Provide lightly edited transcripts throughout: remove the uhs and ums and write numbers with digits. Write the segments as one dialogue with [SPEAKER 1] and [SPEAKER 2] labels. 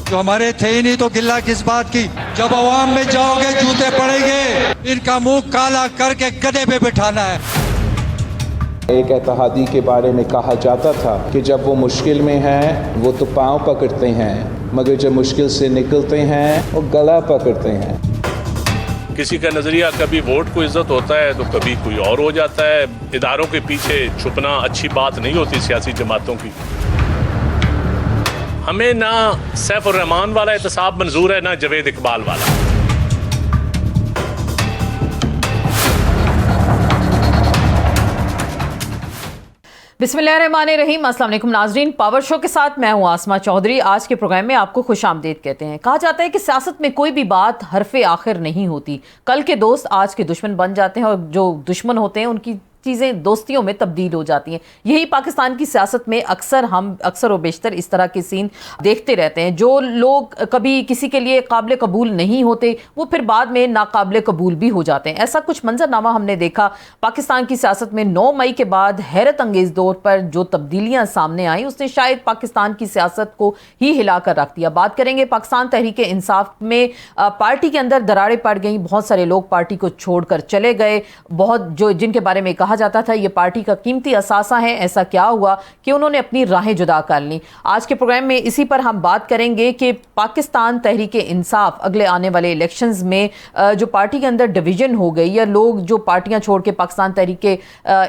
[SPEAKER 1] जो हमारे थे ही नहीं तो गिल्ला किस बात की। जब अवाम में जाओगे जूते पड़ेंगे, इनका मुंह काला करके गधे पे बिठाना है।
[SPEAKER 2] एक इत्तेहादी के बारे में कहा जाता था कि जब वो मुश्किल में हैं वो तो पाँव पकड़ते हैं, मगर जब मुश्किल से निकलते हैं वो गला पकड़ते हैं।
[SPEAKER 3] किसी का नजरिया कभी वोट को इज्जत होता है तो कभी कोई और हो जाता है। इदारों के पीछे छुपना अच्छी बात नहीं होती सियासी जमातों की। हमें ना सैफ उर रहमान वाला एहतसाब मंजूर है, ना जवेद इकबाल वाला।
[SPEAKER 4] बिस्मिल्लाहिर्रहमानिर्रहीम। अस्सलाम वालेकुम नाजरीन, पावर शो के साथ मैं हूं आसमा चौधरी। आज के प्रोग्राम में आपको खुशामदीद कहते हैं। कहा जाता है कि सियासत में कोई भी बात हरफे आखिर नहीं होती। कल के दोस्त आज के दुश्मन बन जाते हैं और जो दुश्मन होते हैं उनकी चीज़ें दोस्तियों में तब्दील हो जाती हैं। यही पाकिस्तान की सियासत में अक्सर व बेशतर इस तरह के सीन देखते रहते हैं। जो लोग कभी किसी के लिए काबिल कबूल नहीं होते वो फिर बाद में नाकाबिल कबूल भी हो जाते हैं। ऐसा कुछ मंजरनामा हमने देखा पाकिस्तान की सियासत में। 9 मई के बाद हैरत अंगेज दौर पर जो तब्दीलियां सामने आई उसने शायद पाकिस्तान की सियासत को ही हिला कर रख दिया। बात करेंगे पाकिस्तान तहरीक इंसाफ में पार्टी के अंदर दरारें पड़ गई। बहुत सारे लोग पार्टी को छोड़कर चले गए। बहुत जो जिनके बारे में कहा जाता था ये पार्टी का कीमती असासा है, ऐसा क्या हुआ कि उन्होंने अपनी राहें जुदा कर ली। आज के प्रोग्राम में इसी पर हम बात करेंगे कि पाकिस्तान तहरीक इंसाफ अगले आने वाले इलेक्शंस में जो पार्टी के अंदर डिवीजन हो गई या लोग जो पार्टियां छोड़ के पाकिस्तान तहरीक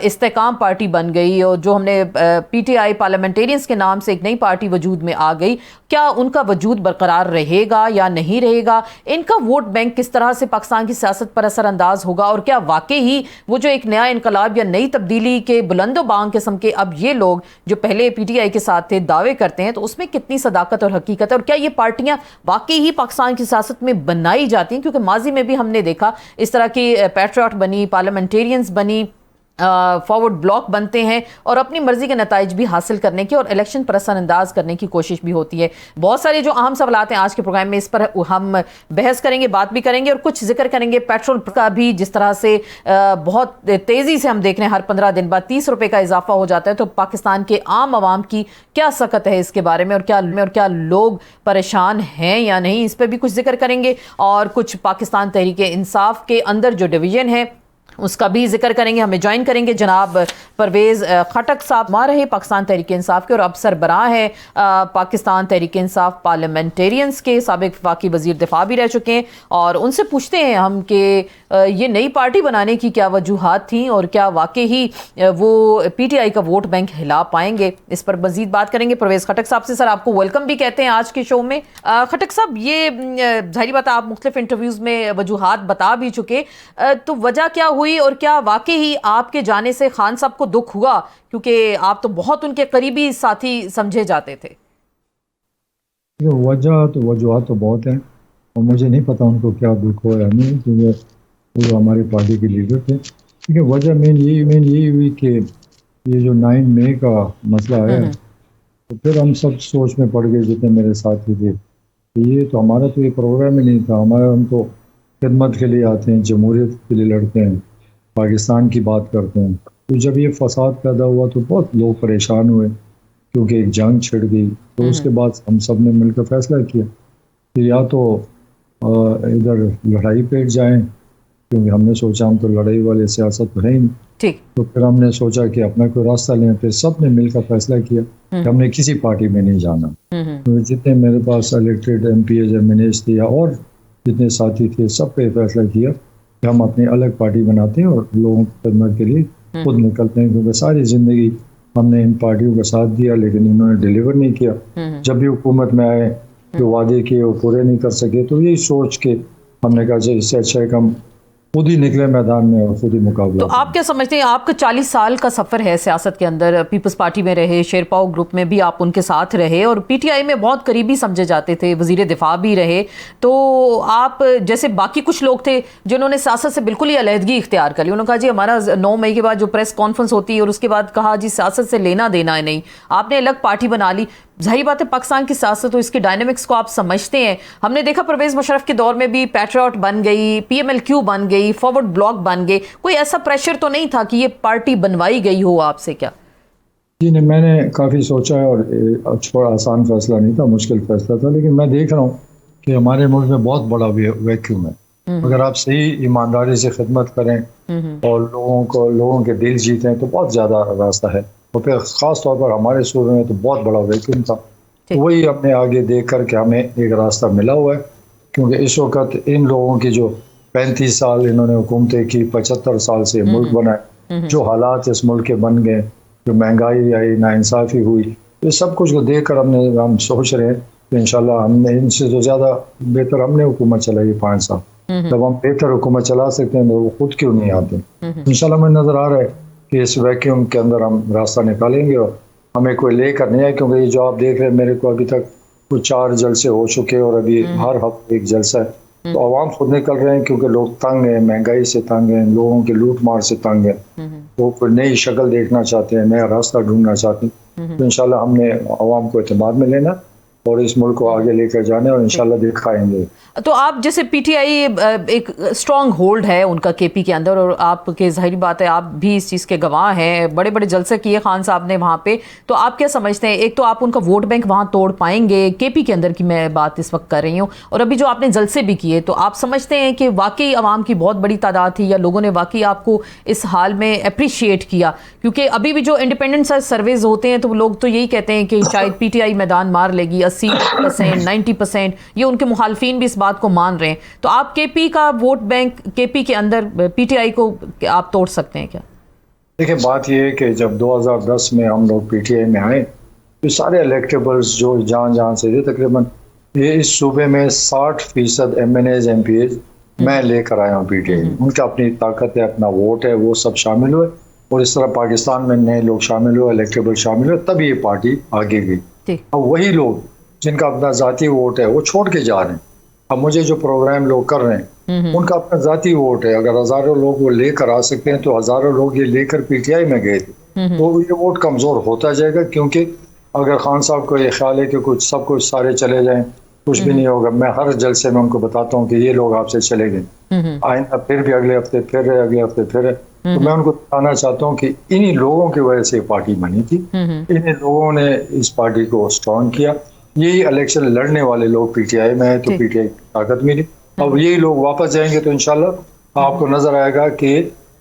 [SPEAKER 4] इस्तेकाम पार्टी बन गई और जो हमने पीटीआई पार्लियामेंटेरियंस के नाम से एक नई पार्टी वजूद में आ गई, क्या उनका वजूद बरकरार रहेगा या नहीं रहेगा? इनका वोट बैंक किस तरह से पाकिस्तान की सियासत पर असरअंदाज होगा और क्या वाकई ही वो जो एक नया इनकलाब या नई तब्दीली के बुलंदो बांग किस्म के अब ये लोग जो पहले पीटीआई के साथ थे दावे करते हैं, तो उसमें कितनी सदाकत और हकीकत है और क्या ये पार्टियां वाकई ही पाकिस्तान की सियासत में बनाई जाती हैं? क्योंकि माजी में भी हमने देखा इस तरह की पैट्रियट बनी, पार्लियामेंटेरियंस बनी, फॉरवर्ड ब्लॉक बनते हैं और अपनी मर्जी के नताइज भी हासिल करने की और इलेक्शन पर असरअंदाज करने की कोशिश भी होती है। बहुत सारे जो अहम सवालात हैं आज के प्रोग्राम में, इस पर हम बहस करेंगे, बात भी करेंगे और कुछ जिक्र करेंगे पेट्रोल का भी। जिस तरह से बहुत तेज़ी से हम देख रहे हैं हर 15 दिन बाद 30 रुपये का इजाफा हो जाता है, तो पाकिस्तान के आम आवाम की क्या सकत है इसके बारे में और क्या लोग परेशान हैं या नहीं, इस पर भी कुछ जिक्र करेंगे। और कुछ पाकिस्तान तहरीक इंसाफ के अंदर जो डिवीजन है उसका भी जिक्र करेंगे। हमें ज्वाइन करेंगे जनाब परवेज़ खटक साहब, मां रहे पाकिस्तान तहरीक इंसाफ के और अब सरबराह है पाकिस्तान तहरीक इंसाफ पार्लियामेंटेरियंस के, साबिक वफाकी वजीर दिफा भी रह चुके हैं। और उनसे पूछते हैं हम कि ये नई पार्टी बनाने की क्या वजूहात थी और क्या वाकई ही वो पीटीआई का वोट बैंक हिला पाएंगे, इस पर मजीद बात करेंगे परवेज़ खटक साहब से। सर आपको वेलकम भी कहते हैं आज के शो में। खटक साहब, ये जाहिर बात आप मुख्तलिफ इंटरव्यूज़ में वजूहात बता भी चुके, तो वजह क्या हुई और क्या वाकई ही आपके जाने से खान साहब को दुख हुआ, क्योंकि आप तो बहुत उनके करीबी साथी समझे जाते थे?
[SPEAKER 5] वजूहात तो बहुत हैं और मुझे नहीं पता उनको क्या दुख हुआ है नहीं, क्योंकि वो हमारी पार्टी के लीडर थे। लेकिन वजह मेन यही हुई कि ये जो 9 मई का मसला है, तो फिर हम सब सोच में पड़ गए जितने मेरे साथी थे। ये तो हमारा तो ये प्रोग्राम ही नहीं था। हम तो खिदमत के लिए आते हैं, जमहूरियत के लिए लड़ते हैं, पाकिस्तान की बात करते हैं। तो जब ये फसाद पैदा हुआ तो बहुत लोग परेशान हुए क्योंकि एक जंग छिड़ गई। तो उसके बाद हम सब ने मिलकर फैसला किया कि या तो इधर लड़ाई पे जाएं, क्योंकि हमने सोचा हम तो लड़ाई वाले सियासत तो है ही नहीं।
[SPEAKER 4] ठीक।
[SPEAKER 5] तो फिर हमने सोचा कि अपना कोई रास्ता लें। फिर सब ने मिलकर फैसला किया कि हमने किसी पार्टी में नहीं जाना। तो जितने मेरे पास इलेक्टेड MPs MNAs थे या और जितने साथी थे, सब पे फैसला किया कि हम अपनी अलग पार्टी बनाते हैं और लोगों की खिदमत के लिए खुद निकलते हैं। क्योंकि सारी जिंदगी हमने इन पार्टियों का साथ दिया लेकिन इन्होंने डिलीवर नहीं किया। जब भी हुकूमत में आए जो वादे किए वो पूरे नहीं कर सके, तो यही सोच के हमने कहा इससे अच्छा है कि हम खुद ही निकले मैदान में और खुद ही मुकाबला।
[SPEAKER 4] तो आप क्या समझते हैं, आपका 40 साल का सफ़र है सियासत के अंदर, पीपल्स पार्टी में रहे, शेरपाओ ग्रुप में भी आप उनके साथ रहे और पीटीआई में बहुत करीबी समझे जाते थे, वजीर दिफा भी रहे। तो आप जैसे बाकी कुछ लोग थे जिन्होंने सियासत से बिल्कुल ही अलहदगी इख्तियार कर ली। उन्होंने कहा जी हमारा 9 मई के बाद जो प्रेस कॉन्फ्रेंस होती है और उसके बाद कहा जी सियासत से लेना देना है नहीं, आपने अलग पार्टी बना ली। जाहिर बात है पाकिस्तान की सियासत तो इसकी डायनामिक्स को आप समझते हैं। हमने देखा परवेज़ मुशर्रफ के दौर में भी पैट्रियट बन गई, PMLQ बन गई, फॉरवर्ड ब्लॉक बन गए। कोई ऐसा प्रेशर तो नहीं था कि ये पार्टी बनवाई गई हो आपसे? क्या
[SPEAKER 5] जी नहीं, मैंने काफ़ी सोचा है और थोड़ा आसान फैसला नहीं था, मुश्किल फैसला था, लेकिन मैं देख रहा हूँ कि हमारे मुल्क में बहुत बड़ा वैक्यूम है। अगर आप सही ईमानदारी से खिदमत करें और लोगों के दिल जीतें तो बहुत ज़्यादा रास्ता है। और फिर ख़ास तौर पर हमारे सूबे में तो बहुत बड़ा वैक्यूम था, तो वही अपने आगे देख कर के हमें एक रास्ता मिला हुआ है। क्योंकि इस वक्त इन लोगों की जो 35 साल इन्होंने हुकूमतें की, 75 साल से मुल्क बनाए, जो हालात इस मुल्क के बन गए, जो महंगाई आई, नाइंसाफ़ी हुई, ये सब कुछ को देख कर हम सोच रहे हैं कि इंशाल्लाह हमने इनसे तो ज़्यादा बेहतर हमने हुकूमत चलाई 5 साल। जब हम बेहतर हुकूमत चला सकते हैं तो वो खुद क्यों नहीं आते। इंशाल्लाह हमें नज़र आ रहा है कि इस वैक्यूम के अंदर हम रास्ता निकालेंगे और हमें कोई लेकर नहीं है। क्योंकि ये जो आप देख रहे हैं, मेरे को अभी तक कुछ 4 जलसे हो चुके हैं और अभी हर हफ्ते एक जलसा है। तो आवाम खुद निकल रहे हैं क्योंकि लोग तंग हैं, महंगाई से तंग हैं, लोगों की लूट मार से तंग है। वो कोई नई शक्ल देखना चाहते हैं, नया रास्ता ढूंढना चाहते हैं। तो इंशाल्लाह हमने आवाम को एतमाद में लेना और इस मुल्क को आगे लेकर जाने और इंशाल्लाह दिखाएंगे।
[SPEAKER 4] तो आप जैसे पीटीआई एक स्ट्रॉन्ग होल्ड है उनका केपी के अंदर, और आपके जाहिर बात है आप भी इस चीज़ के गवाह हैं, बड़े बड़े जलसे किए खान साहब ने वहाँ पे। तो आप क्या समझते हैं, एक तो आप उनका वोट बैंक वहाँ तोड़ पाएंगे, केपी के अंदर की मैं बात इस वक्त कर रही हूँ, और अभी जो आपने जलसे भी किए, तो आप समझते हैं कि वाकई आवाम की बहुत बड़ी तादाद थी या लोगों ने वाकई आपको इस हाल में अप्रिशिएट किया? क्योंकि अभी भी जो इंडिपेंडेंट सर्वेज होते हैं तो लोग तो यही कहते हैं कि शायद पीटीआई मैदान मार लेगी, 80%, 90%, ये उनके मुखालफिन भी इस बात को मान रहे हैं। तो आप केपी का वोट बैंक, केपी के अंदर पीटीआई को आप तोड़ सकते हैं क्या?
[SPEAKER 5] देखिए, बात यह है कि जब 2010 में हम लोग पीटीआई में आए तो सारे इलेक्टेबल्स जो जहाँ से थे, तकरीबन ये इस सूबे में 60% MNAs MPAs मैं लेकर आया हूँ पीटीआई में। उनका अपनी ताकत है, अपना वोट है, वो सब शामिल हुए और इस तरह पाकिस्तान में नए लोग शामिल हुए, इलेक्टेबल शामिल हुए, तभी ये पार्टी आगे गई। अब वही लोग जिनका अपना जाती वोट है वो छोड़ के जा रहे हैं। अब मुझे जो प्रोग्राम लोग कर रहे हैं उनका अपना जाती वोट है। अगर हजारों लोग वो लेकर आ सकते हैं तो हजारों लोग ये लेकर पीटीआई में गए थे, तो ये वोट कमजोर होता जाएगा। क्योंकि अगर खान साहब को ये ख्याल है कि कुछ सब कुछ सारे चले जाएं, कुछ भी नहीं होगा। मैं हर जलसे में उनको बताता हूँ कि ये लोग आपसे चले गए, आइंदा फिर भी अगले हफ्ते फिर है, अगले हफ्ते फिर है। तो मैं उनको बताना चाहता हूँ कि इन्हीं लोगों की वजह से पार्टी बनी थी, इन्हीं लोगों ने इस पार्टी को स्ट्रॉन्ग किया। यही इलेक्शन लड़ने वाले लोग पीटीआई में है तो पीटीआई ताकत मिली। अब यही लोग वापस जाएंगे तो इंशाल्लाह आपको नजर आएगा कि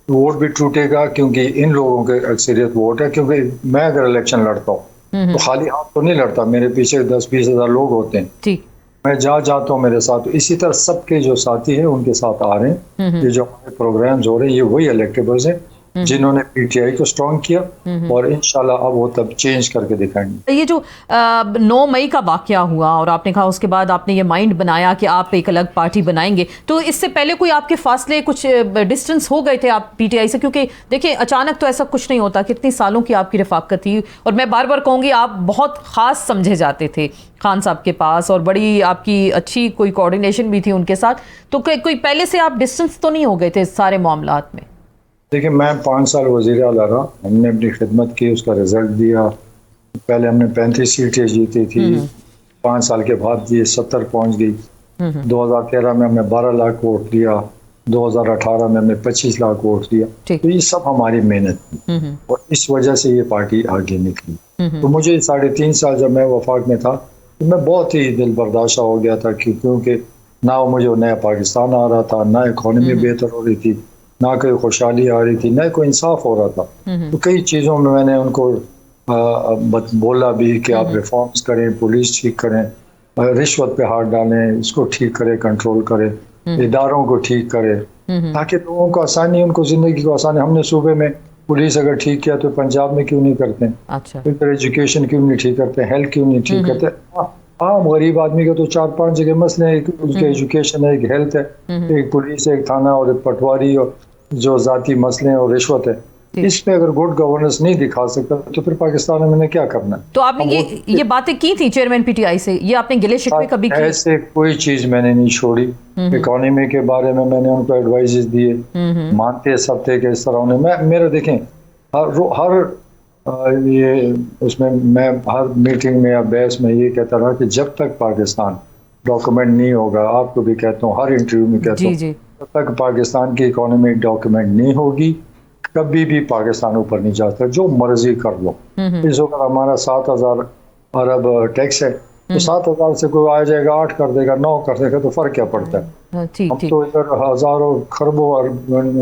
[SPEAKER 5] वोट भी टूटेगा, क्योंकि इन लोगों के अक्सरियत वोट है। क्योंकि मैं अगर इलेक्शन लड़ता हूँ तो खाली हाथ तो नहीं लड़ता, मेरे पीछे 10-20 हजार लोग होते हैं। मैं जहाँ जाता हूँ मेरे साथ, तो इसी तरह सबके जो साथी हैं उनके साथ आ रहे हैं। ये जो हमारे प्रोग्राम्स हो रहे हैं ये वही इलेक्टेबल्स हैं जिन्होंने पीटीआई को स्ट्रॉन्ग किया और इंशाल्लाह अब वो तब चेंज करके दिखाएंगे।
[SPEAKER 4] ये जो 9 मई का वाकया हुआ और आपने कहा उसके बाद आपने ये माइंड बनाया कि आप एक अलग पार्टी बनाएंगे, तो इससे पहले कोई आपके फासले कुछ डिस्टेंस हो गए थे आप पीटीआई से? क्योंकि देखिए अचानक तो ऐसा कुछ नहीं होता, कितनी सालों की आपकी रफाकत थी और मैं बार बार कहूँगी आप बहुत ख़ास समझे जाते थे खान साहब के पास और बड़ी आपकी अच्छी कोई कोऑर्डिनेशन भी थी उनके साथ। तो कोई पहले से आप डिस्टेंस तो नहीं हो गए थे इस सारे मामलात में?
[SPEAKER 5] देखिए, मैं 5 साल वज़ीर आला रहा, हमने अपनी खिदमत की, उसका रिजल्ट दिया। पहले हमने 35 सीटें जीती थी, 5 साल के बाद ये 70 पहुंच गई। 2013 में हमने 12 लाख वोट दिया, 2018 में हमने 25 लाख वोट दिया। तो ये सब हमारी मेहनत थी और इस वजह से ये पार्टी आगे निकली। तो मुझे 3.5 साल जब मैं वफाक में था तो मैं बहुत ही दिल बर्दाश्त हो गया था, क्योंकि ना मुझे नया पाकिस्तान आ रहा था, ना इकोनॉमी बेहतर हो रही थी, ना कोई खुशहाली आ रही थी, ना कोई इंसाफ हो रहा था। तो कई चीज़ों में मैंने उनको बोला भी कि आप रिफॉर्म्स करें, पुलिस ठीक करें, रिश्वत पे हाथ डालें, इसको ठीक करें, कंट्रोल करें, इदारों को ठीक करें, ताकि लोगों को आसानी, उनको ज़िंदगी को आसानी। हमने सूबे में पुलिस अगर ठीक किया तो पंजाब में क्यों नहीं करते?
[SPEAKER 4] अच्छा,
[SPEAKER 5] फिर एजुकेशन क्यों नहीं ठीक करते? हेल्थ क्यों नहीं ठीक करते? आम गरीब आदमी का तो 4-5 जगह मसले हैं, उसके एजुकेशन है, एक हेल्थ है, एक पुलिस है, एक थाना और एक पटवारी और जो जाती मसले हैं और रिश्वत है। इसमें अगर गुड गवर्नेंस नहीं दिखा सकता तो फिर पाकिस्तान में मैंने क्या करना है?
[SPEAKER 4] तो आपने ये बातें की थी चेयरमैन पीटीआई से, ये आपने गिले शिकवे कभी की?
[SPEAKER 5] ऐसे कोई चीज मैंने नहीं छोड़ी। इकोनॉमी के बारे में मैंने उनको एडवाइजेस दिए, मानते सब थे कि इस तरह उन्हें मेरा देखें हर ये उसमें मैं हर मीटिंग में या बहस में ये कहता रहा कि जब तक पाकिस्तान डॉक्यूमेंट नहीं होगा, आपको भी कहता हूँ, हर इंटरव्यू में कहता हूँ, जब तक पाकिस्तान की इकोनॉमी डॉक्यूमेंट नहीं होगी कभी भी पाकिस्तान ऊपर नहीं जाता, जो मर्जी कर लो। इस वक्त हमारा 7,000 अरब टैक्स है, तो 7,000 से कोई आ जाएगा 8 कर देगा, 9 कर देगा, तो फर्क क्या पड़ता है।
[SPEAKER 4] ठीक
[SPEAKER 5] हम
[SPEAKER 4] ठीक।
[SPEAKER 5] तो इधर हजारों खरबों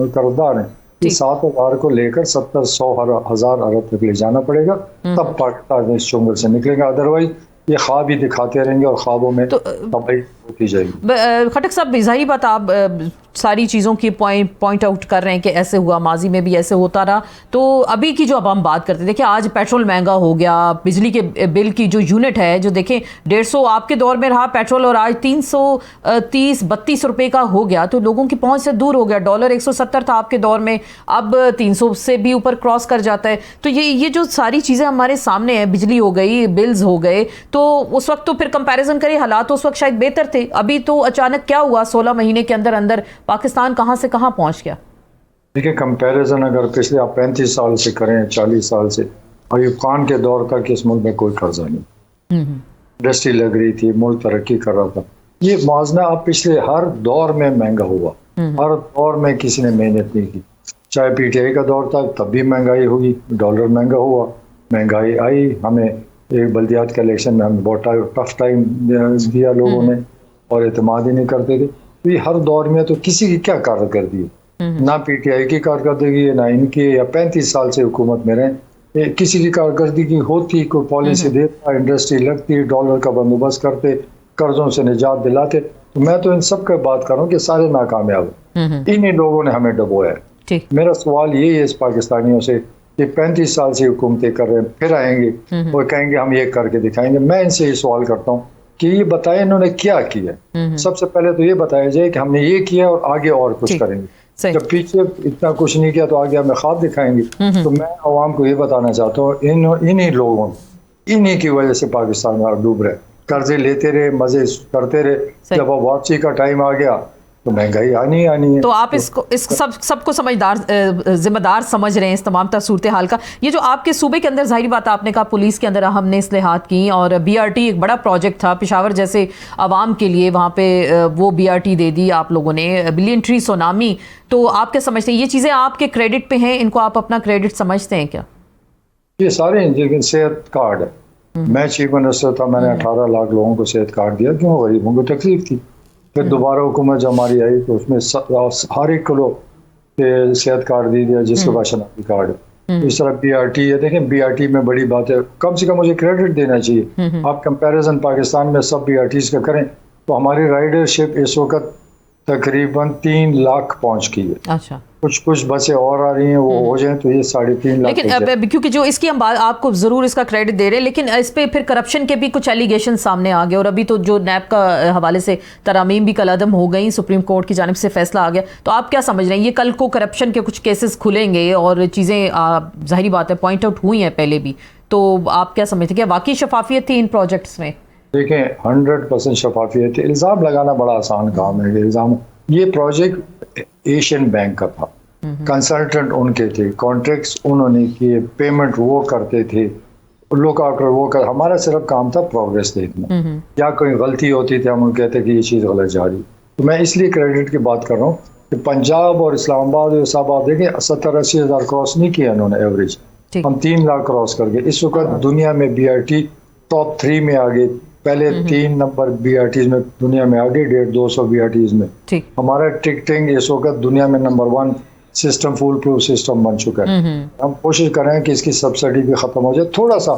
[SPEAKER 5] कर्जदार हैं। 7,000 को लेकर 70-100 हजार अरब तक ले जाना पड़ेगा, तब पाकिस्तान इस चुंगल से निकलेगा। अदरवाइज ये ख्वाब ही दिखाते रहेंगे और ख्वाबों में तबाही होती जाएगी।
[SPEAKER 4] खटक साहब, ज़ाहिर बात, आप सारी चीज़ों की पॉइंट आउट कर रहे हैं कि ऐसे हुआ, माजी में भी ऐसे होता रहा। तो अभी की जो अब हम बात करते हैं, देखिए आज पेट्रोल महंगा हो गया, बिजली के बिल की जो यूनिट है, जो देखें 150 आपके दौर में रहा पेट्रोल और आज 330-32 रुपए का हो गया, तो लोगों की पहुंच से दूर हो गया। डॉलर 170 था आपके दौर में, अब 300 से भी ऊपर क्रॉस कर जाता है। तो ये जो सारी चीज़ें हमारे सामने हैं, बिजली हो गई, बिल्स हो गए, तो उस वक्त तो फिर कंपैरिजन करें, हालात उस वक्त शायद बेहतर थे। अभी तो अचानक क्या हुआ, 16 महीने के अंदर अंदर पाकिस्तान कहां से कहां पहुंच गया?
[SPEAKER 5] देखिए, कंपैरिजन अगर पिछले आप 35 साल से करें, 40 साल से, अयूब खान के दौर तक इस मुल्क में कोई कर्जा नहीं, इंडस्ट्री लग रही थी, मुल्क तरक्की कर रहा था। ये मुआवजा अब पिछले हर दौर में महंगा हुआ, हर दौर में किसी ने मेहनत नहीं की। चाहे PTI का दौर था तब भी महंगाई हुई, डॉलर महंगा हुआ, महंगाई आई। हमें एक बल्दियात के इलेक्शन में हमें बहुत टफ टाइम दिया लोगों ने, और एतमाद ही नहीं करते थे। तो ये हर दौर में तो किसी की क्या कारकर्दगी है, ना PTI की कारकर्दगी है, ना इनकी, या 35 साल से हुकूमत में रहे, किसी की कारकर्दगी होती, कोई पॉलिसी देता, इंडस्ट्री लगती, डॉलर का बंदोबस्त करते, कर्जों से निजात दिलाते। तो मैं तो इन सब की बात कर रहा हूँ कि सारे नाकामयाब हैं, इन्हीं लोगों ने हमें डबोया है। मेरा सवाल यही है इस पाकिस्तानियों से कि 35 साल से हुकूमतें कर रहे हैं, फिर आएंगे और कहेंगे हम ये करके दिखाएंगे। मैं इनसे ये सवाल करता हूँ कि ये बताएं इन्होंने क्या किया। सबसे पहले तो ये बताया जाए कि हमने ये किया और आगे और कुछ करेंगे। जब पीछे इतना कुछ नहीं किया तो आगे हमें ख्वाब दिखाएंगे। तो मैं आवाम को ये बताना चाहता हूँ, इन्हीं लोगों, इन्हीं की वजह से पाकिस्तान डूब रहे, कर्जे लेते रहे, मजे करते रहे। जब अब वापसी का टाइम आ गया तो महंगाई आनी है।
[SPEAKER 4] तो आप इस सबको समझदार, जिम्मेदार समझ रहे हैं इस तमाम सूरत हाल का। ये जो आपके सूबे के अंदर, जाहिर बात आपने कहा पुलिस के अंदर हमने इस्लाहात की, और BRT एक बड़ा प्रोजेक्ट था पेशावर जैसे आवाम के लिए, वहाँ पे वो BRT दे दी आप लोगों ने, बिलियन ट्री सुनामी। तो आप क्या समझते हैं, ये चीज़ें आपके क्रेडिट पे हैं, इनको आप अपना क्रेडिट समझते हैं क्या?
[SPEAKER 5] ये सारे, लेकिन सेहत कार्ड है, मैं चीफ मिनिस्टर था, मैंने 18 लाख लोगों को सेहत कार्ड दिया, क्यों? गरीबों को तकलीफ थी। फिर दोबारा हुकूमत जब हमारी आई तो उसमें हर एक को सेहत कार्ड दे दिया, जिसके पास शनाख्ती कार्ड है। इस तरह BRT है, देखें BRT में बड़ी बात है, कम से कम मुझे क्रेडिट देना चाहिए। आप कंपैरिजन पाकिस्तान में सब BRTs का करें तो हमारी राइडरशिप इस वक्त तकरीबन 3 लाख पहुंच गई है।
[SPEAKER 4] अच्छा,
[SPEAKER 5] कुछ बसें और आ रही हैं, वो हो जाए तो ये 3.5 लाख।
[SPEAKER 4] लेकिन क्योंकि जो इसकी हम बात, आपको जरूर इसका क्रेडिट दे रहे हैं, लेकिन इस पे फिर करप्शन के भी कुछ एलिगेशन सामने आ गए, और अभी तो जो NAB का हवाले से तरामीम भी कलअदम हो गई, सुप्रीम कोर्ट की जानिब से फैसला आ गया। तो आप क्या समझ रहे हैं, ये कल को करप्शन के कुछ केसेस खुलेंगे और चीज़ें जाहिर बात है पॉइंट आउट हुई हैं पहले भी, तो आप क्या समझते हैं, क्या वाकई शफाफियत थी इन प्रोजेक्ट्स में?
[SPEAKER 5] देखें, 100% शफाफियत। इल्ज़ाम लगाना बड़ा आसान काम है। इल्ज़ाम, ये प्रोजेक्ट एशियन बैंक का था, कंसल्टेंट उनके थे, कॉन्ट्रैक्ट्स उन्होंने किए, पेमेंट वो करते थे, लुक आफ्टर वो कर। हमारा सिर्फ काम था प्रोग्रेस देखना, या कोई गलती होती थी हम कहते कि ये चीज़ गलत जा रही। तो मैं इसलिए क्रेडिट की बात कर रहा हूँ कि पंजाब और इस्लामाबाद और सब आप देखें 70-80 हज़ार क्रॉस नहीं किया इन्होंने एवरेज, हम 3 लाख क्रॉस कर गए। इस वक्त दुनिया में BRT टॉप 3 में आ गए, पहले 3 नंबर BRTs में दुनिया में आ गए, 150-200 BRTs में। हमारा टिकटिंग इस वक्त दुनिया में number 1 system, full proof system बन चुका है। हम कोशिश कर रहे हैं कि इसकी सब्सिडी भी खत्म हो जाए, थोड़ा सा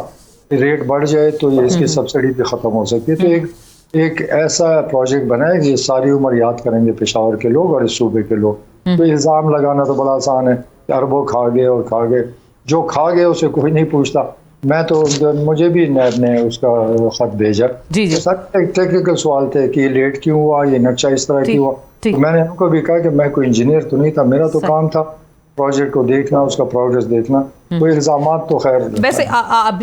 [SPEAKER 5] रेट बढ़ जाए तो ये इसकी सब्सिडी भी खत्म हो सकती है। तो एक ऐसा प्रोजेक्ट बनाए कि सारी उम्र याद करेंगे पेशावर के लोग और इस सूबे के लोग। तो इल्ज़ाम लगाना तो बड़ा आसान है, अरबों खा गए और खा गए, जो खा गए उसे कोई नहीं पूछता। मैं तो, मुझे भी NAB ने उसका खत भेजा, सर टेक्निकल सवाल थे कि लेट क्यों हुआ, ये नक्शा इस तरह क्यों हुआ। तो मैंने उनको भी कहा कि मैं कोई इंजीनियर तो नहीं था, मेरा तो काम था प्रोजेक्ट को देखना, उसका प्रोग्रेस देखना। वो इल्जामात तो खैर
[SPEAKER 4] वैसे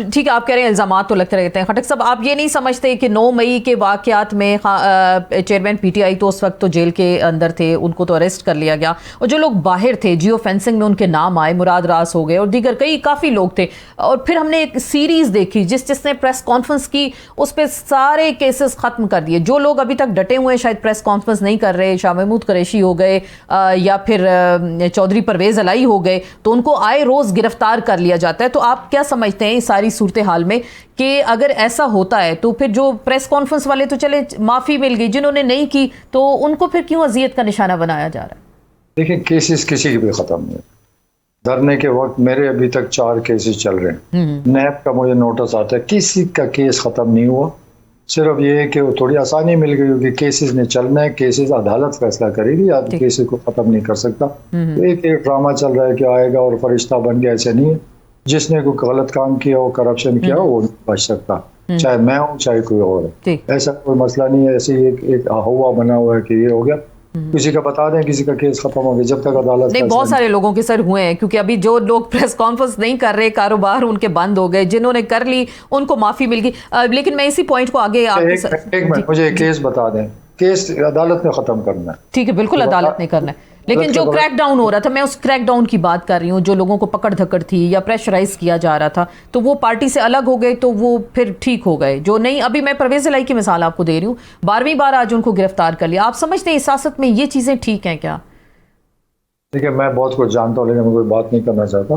[SPEAKER 4] ठीक है, आप कह रहे हैं इल्जामात तो लगते रहते हैं। खटक साहब, आप ये नहीं समझते कि 9 मई के वाकयात में चेयरमैन पीटीआई तो उस वक्त तो जेल के अंदर थे, उनको तो अरेस्ट कर लिया गया, और जो लोग बाहर थे जियो फेंसिंग में उनके नाम आए, मुराद रास हो गए और दीगर काफ़ी लोग थे, और फिर हमने एक सीरीज़ देखी जिसने प्रेस कॉन्फ्रेंस की, उस पर सारे केसेस ख़त्म कर दिए। जो लोग अभी तक डटे हुए हैं, शायद प्रेस कॉन्फ्रेंस नहीं कर रहे, शाह महमूद कुरैशी हो गए या फिर चौधरी परवेज़ अलाई हो गए, तो उनको आए रोज़ गिरफ्तार कर लिया जाता है। तो आप क्या समझते हैं इस सारी सूरत हाल में कि अगर ऐसा होता है तो फिर जो प्रेस कॉन्फ्रेंस वाले तो चले माफ़ी मिल गई, जिन्होंने नहीं की तो उनको फिर क्यों अजियत का निशाना बनाया जा रहा है?
[SPEAKER 5] देखिए, केसेस किसी के भी ख़त्म नहीं। धरने के वक्त मेरे अभी तक 4 केसेस चल रहे हैं। नैब का मुझे नोटिस आता है, किसी का केस ख़त्म नहीं हुआ। सिर्फ ये है कि वो थोड़ी आसानी मिल गई होगी, केसेस ने चलना है, केसेस अदालत फैसला करेगी, आप केसेस को ख़त्म नहीं कर सकता। तो एक ड्रामा चल रहा है कि आएगा और फरिश्ता बन गया, ऐसे नहीं है। जिसने कोई गलत काम किया हो, करप्शन किया हो, वो नहीं बच सकता, चाहे मैं हूँ चाहे कोई और है। ऐसा कोई मसला नहीं है। ऐसे एक हवा बना हुआ है कि ये हो गया, किसी का बता दें किसी का केस खत्म हो गया, जब तक अदालत
[SPEAKER 4] नहीं, बहुत सारे लोगों के सर हुए हैं, क्योंकि अभी जो लोग प्रेस कॉन्फ्रेंस नहीं कर रहे, कारोबार उनके बंद हो गए, जिन्होंने कर ली उनको माफी मिल गई। लेकिन मैं इसी पॉइंट को आगे
[SPEAKER 5] एक मिनट मुझे केस बता दें, केस अदालत ने खत्म करना है।
[SPEAKER 4] ठीक है, बिल्कुल अदालत ने करना है, लेकिन जो क्रैक डाउन हो रहा था, मैं उस क्रैक डाउन की बात कर रही हूँ, जो लोगों को पकड़ धकड़ थी या प्रेशराइज किया जा रहा था, तो वो पार्टी से अलग हो गए तो वो फिर ठीक हो गए। जो नहीं, अभी मैं परवेज़ अलाई की मिसाल आपको दे रही हूँ, 12वीं बार आज उनको गिरफ्तार कर लिया। आप समझते हैं सियासत में ये चीज़ें ठीक हैं क्या?
[SPEAKER 5] देखिए, मैं बहुत कुछ जानता हूँ, लेकिन मैं कोई बात नहीं करना चाहता।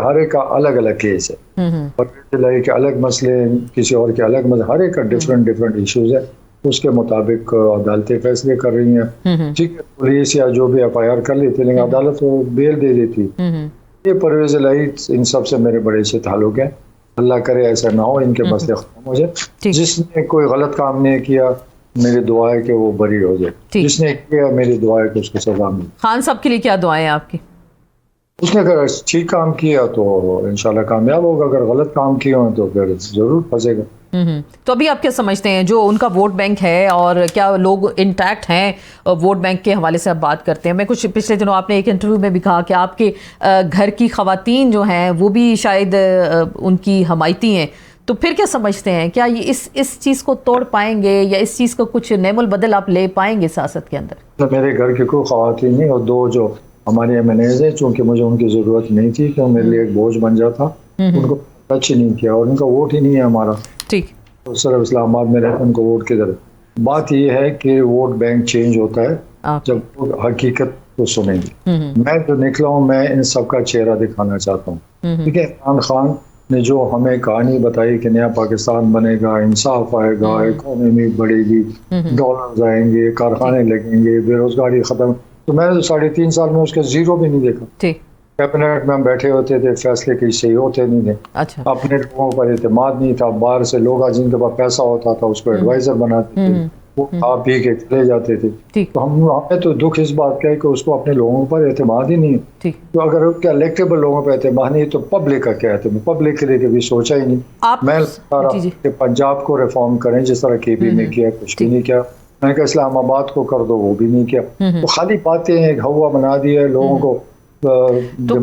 [SPEAKER 5] हर एक का अलग अलग केस है, परवेज़ अलाई के अलग मसले, किसी और के अलग मसले, हर एक का डिफरेंट इश्यूज है। उसके मुताबिक अदालतें फैसले कर रही हैं। ठीक है, पुलिस या जो भी FIR कर लेती, लेकिन अदालत को बेल दे देती। ये परवेज़ अलाई इन सब से मेरे बड़े अच्छे ताल्लुक हैं। अल्लाह करे ऐसा ना हो, इनके मसले खत्म हो जाए। जिसने कोई गलत काम नहीं किया, मेरी दुआ है कि वो बरी हो जाए। जिसने किया, मेरी दुआ है कि उसको सजा मिले।
[SPEAKER 4] खान साहब के लिए क्या दुआएं हैं आपकी?
[SPEAKER 5] उसने अगर ठीक काम किया तो इंशाल्लाह कामयाब होगा, अगर गलत काम किया हो तो फिर जरूर फंसेगा।
[SPEAKER 4] तो अभी आप क्या समझते हैं, जो उनका वोट बैंक है और क्या लोग इंटैक्ट हैं वोट बैंक के हवाले से आप बात करते हैं? मैं कुछ पिछले दिनों आपने एक इंटरव्यू में भी कहा कि आपके घर की खवातीन जो हैं वो भी शायद उनकी हमायती हैं, तो फिर क्या समझते हैं, क्या ये इस चीज़ को तोड़ पाएंगे या इस चीज़ को कुछ नेमुल बदल आप ले पाएंगे सियासत के अंदर?
[SPEAKER 5] तो मेरे घर की कोई खवातीन नहीं, और 2 जो हमारे MNAs हैं, चूँकि मुझे उनकी ज़रूरत नहीं थी कि मेरे लिए एक बोझ बन जाता, उनको टच ही नहीं किया, और उनका वोट ही नहीं है हमारा।
[SPEAKER 4] ठीक,
[SPEAKER 5] तो सिर्फ इस्लामाबाद में रहते उनको वोट की जरूरत। बात यह है कि वोट बैंक चेंज होता है जब लोग हकीकत को सुनेंगे। मैं जो निकला हूँ, मैं इन सब का चेहरा दिखाना चाहता हूँ। ठीक है, इमरान खान ने जो हमें कहानी बताई कि नया पाकिस्तान बनेगा, इंसाफ आएगा, इकोनॉमी बढ़ेगी, डॉलर आएंगे, कारखाने लगेंगे, बेरोजगारी खत्म, तो मैंने तो 3.5 साल में उसका जीरो भी नहीं देखा।
[SPEAKER 4] ठीक,
[SPEAKER 5] कैबिनेट में हम बैठे होते थे, फैसले किसी सही होते नहीं थे।
[SPEAKER 4] अच्छा, अपने
[SPEAKER 5] लोगों पर एतमाद नहीं था, बाहर से लोग जिनके पास पैसा होता था उसको एडवाइजर बनाते थे, वो खा पी के चले जाते थे। तो हमें तो दुख इस बात का है कि उसको अपने लोगों पर एतमाद ही नहीं है। तो अगर उसके इलेक्टेबल लोगों पर एतमाद नहीं तो पब्लिक का क्या है? पब्लिक के लिए कभी सोचा ही नहीं। मैं कि पंजाब को रिफॉर्म करें जिस तरह KB में किया, कुछ भी नहीं किया। मैंने कहा इस्लामाबाद को कर दो, वो भी नहीं किया। तो खाली बातें एक हवा बना दिया है लोगों को।
[SPEAKER 4] तो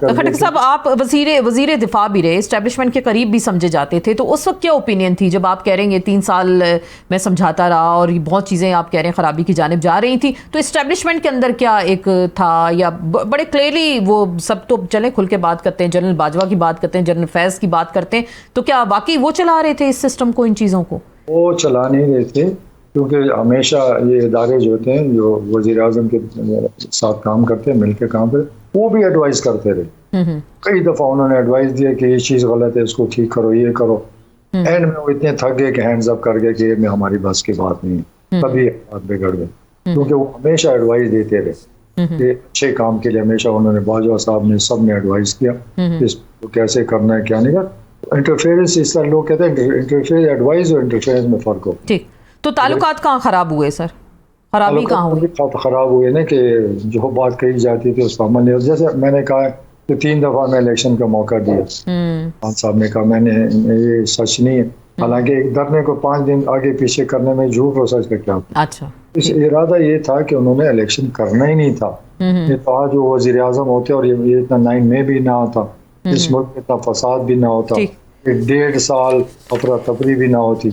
[SPEAKER 4] खटक साहब, आप वजीर दिफा भी रहे, एस्टेब्लिशमेंट के करीब भी समझे जाते थे, तो उस वक्त क्या ओपिनियन थी जब आप कह रहे हैं 3 साल मैं समझाता रहा और बहुत चीज़ें आप कह रहे हैं ख़राबी की जानिब जा रही थी, तो एस्टेब्लिशमेंट के अंदर क्या एक था, या बड़े क्लियरली वो सब तो चले खुल के बात करते हैं, जनरल बाजवा की बात करते हैं, जनरल फैज़ की बात करते हैं, तो क्या वाकई वो चला रहे थे इस सिस्टम को, इन चीज़ों को? वो
[SPEAKER 5] चला नहीं रहे थे, क्योंकि हमेशा ये इदारे जो होते हैं जो वज़ीर आज़म के साथ काम करते हैं, मिलकर काम करते, वो भी एडवाइस करते रहे। कई दफ़ा उन्होंने एडवाइस दिया कि ये चीज़ गलत है, इसको ठीक करो, ये करो। एंड में वो इतने थक गए कि हैंड्स अप कर गए कि ये में हमारी बस की बात नहीं है, तभी बात बिगड़ गई। क्योंकि वो हमेशा एडवाइस देते रहे, अच्छे काम के लिए हमेशा उन्होंने, बाजवा साहब ने, सब ने एडवाइस किया इसको कैसे करना है, क्या नहीं करना। इंटरफेरेंस, इस तरह लोग कहते हैं इंटरफेरेंस, एडवाइस और इंटरफेरेंस में फ़र्क हो।
[SPEAKER 4] ठीक, तो ताल्लुकात कहाँ ख़राब हुए सर? खराबी कहाँ हुई?
[SPEAKER 5] ख़राब हुए ना कि जो बात कही जाती थी उस पर अमल नहीं। जैसे मैंने कहा कि 3 दफ़ा मैं इलेक्शन का मौका दिया, खान साहब ने कहा मैंने, ये सच नहीं है। हालांकि एक धरने को 5 दिन आगे पीछे करने में झूठ और सच का क्या?
[SPEAKER 4] अच्छा,
[SPEAKER 5] इस इरादा ये था कि उन्होंने इलेक्शन करना ही नहीं था। ये तो आज वो वजीर आजम होते और ये इतना 9 में भी ना होता, इस मुल्क में इतना फसाद भी ना होता, 1.5 साल अफरा तफरी भी ना होती।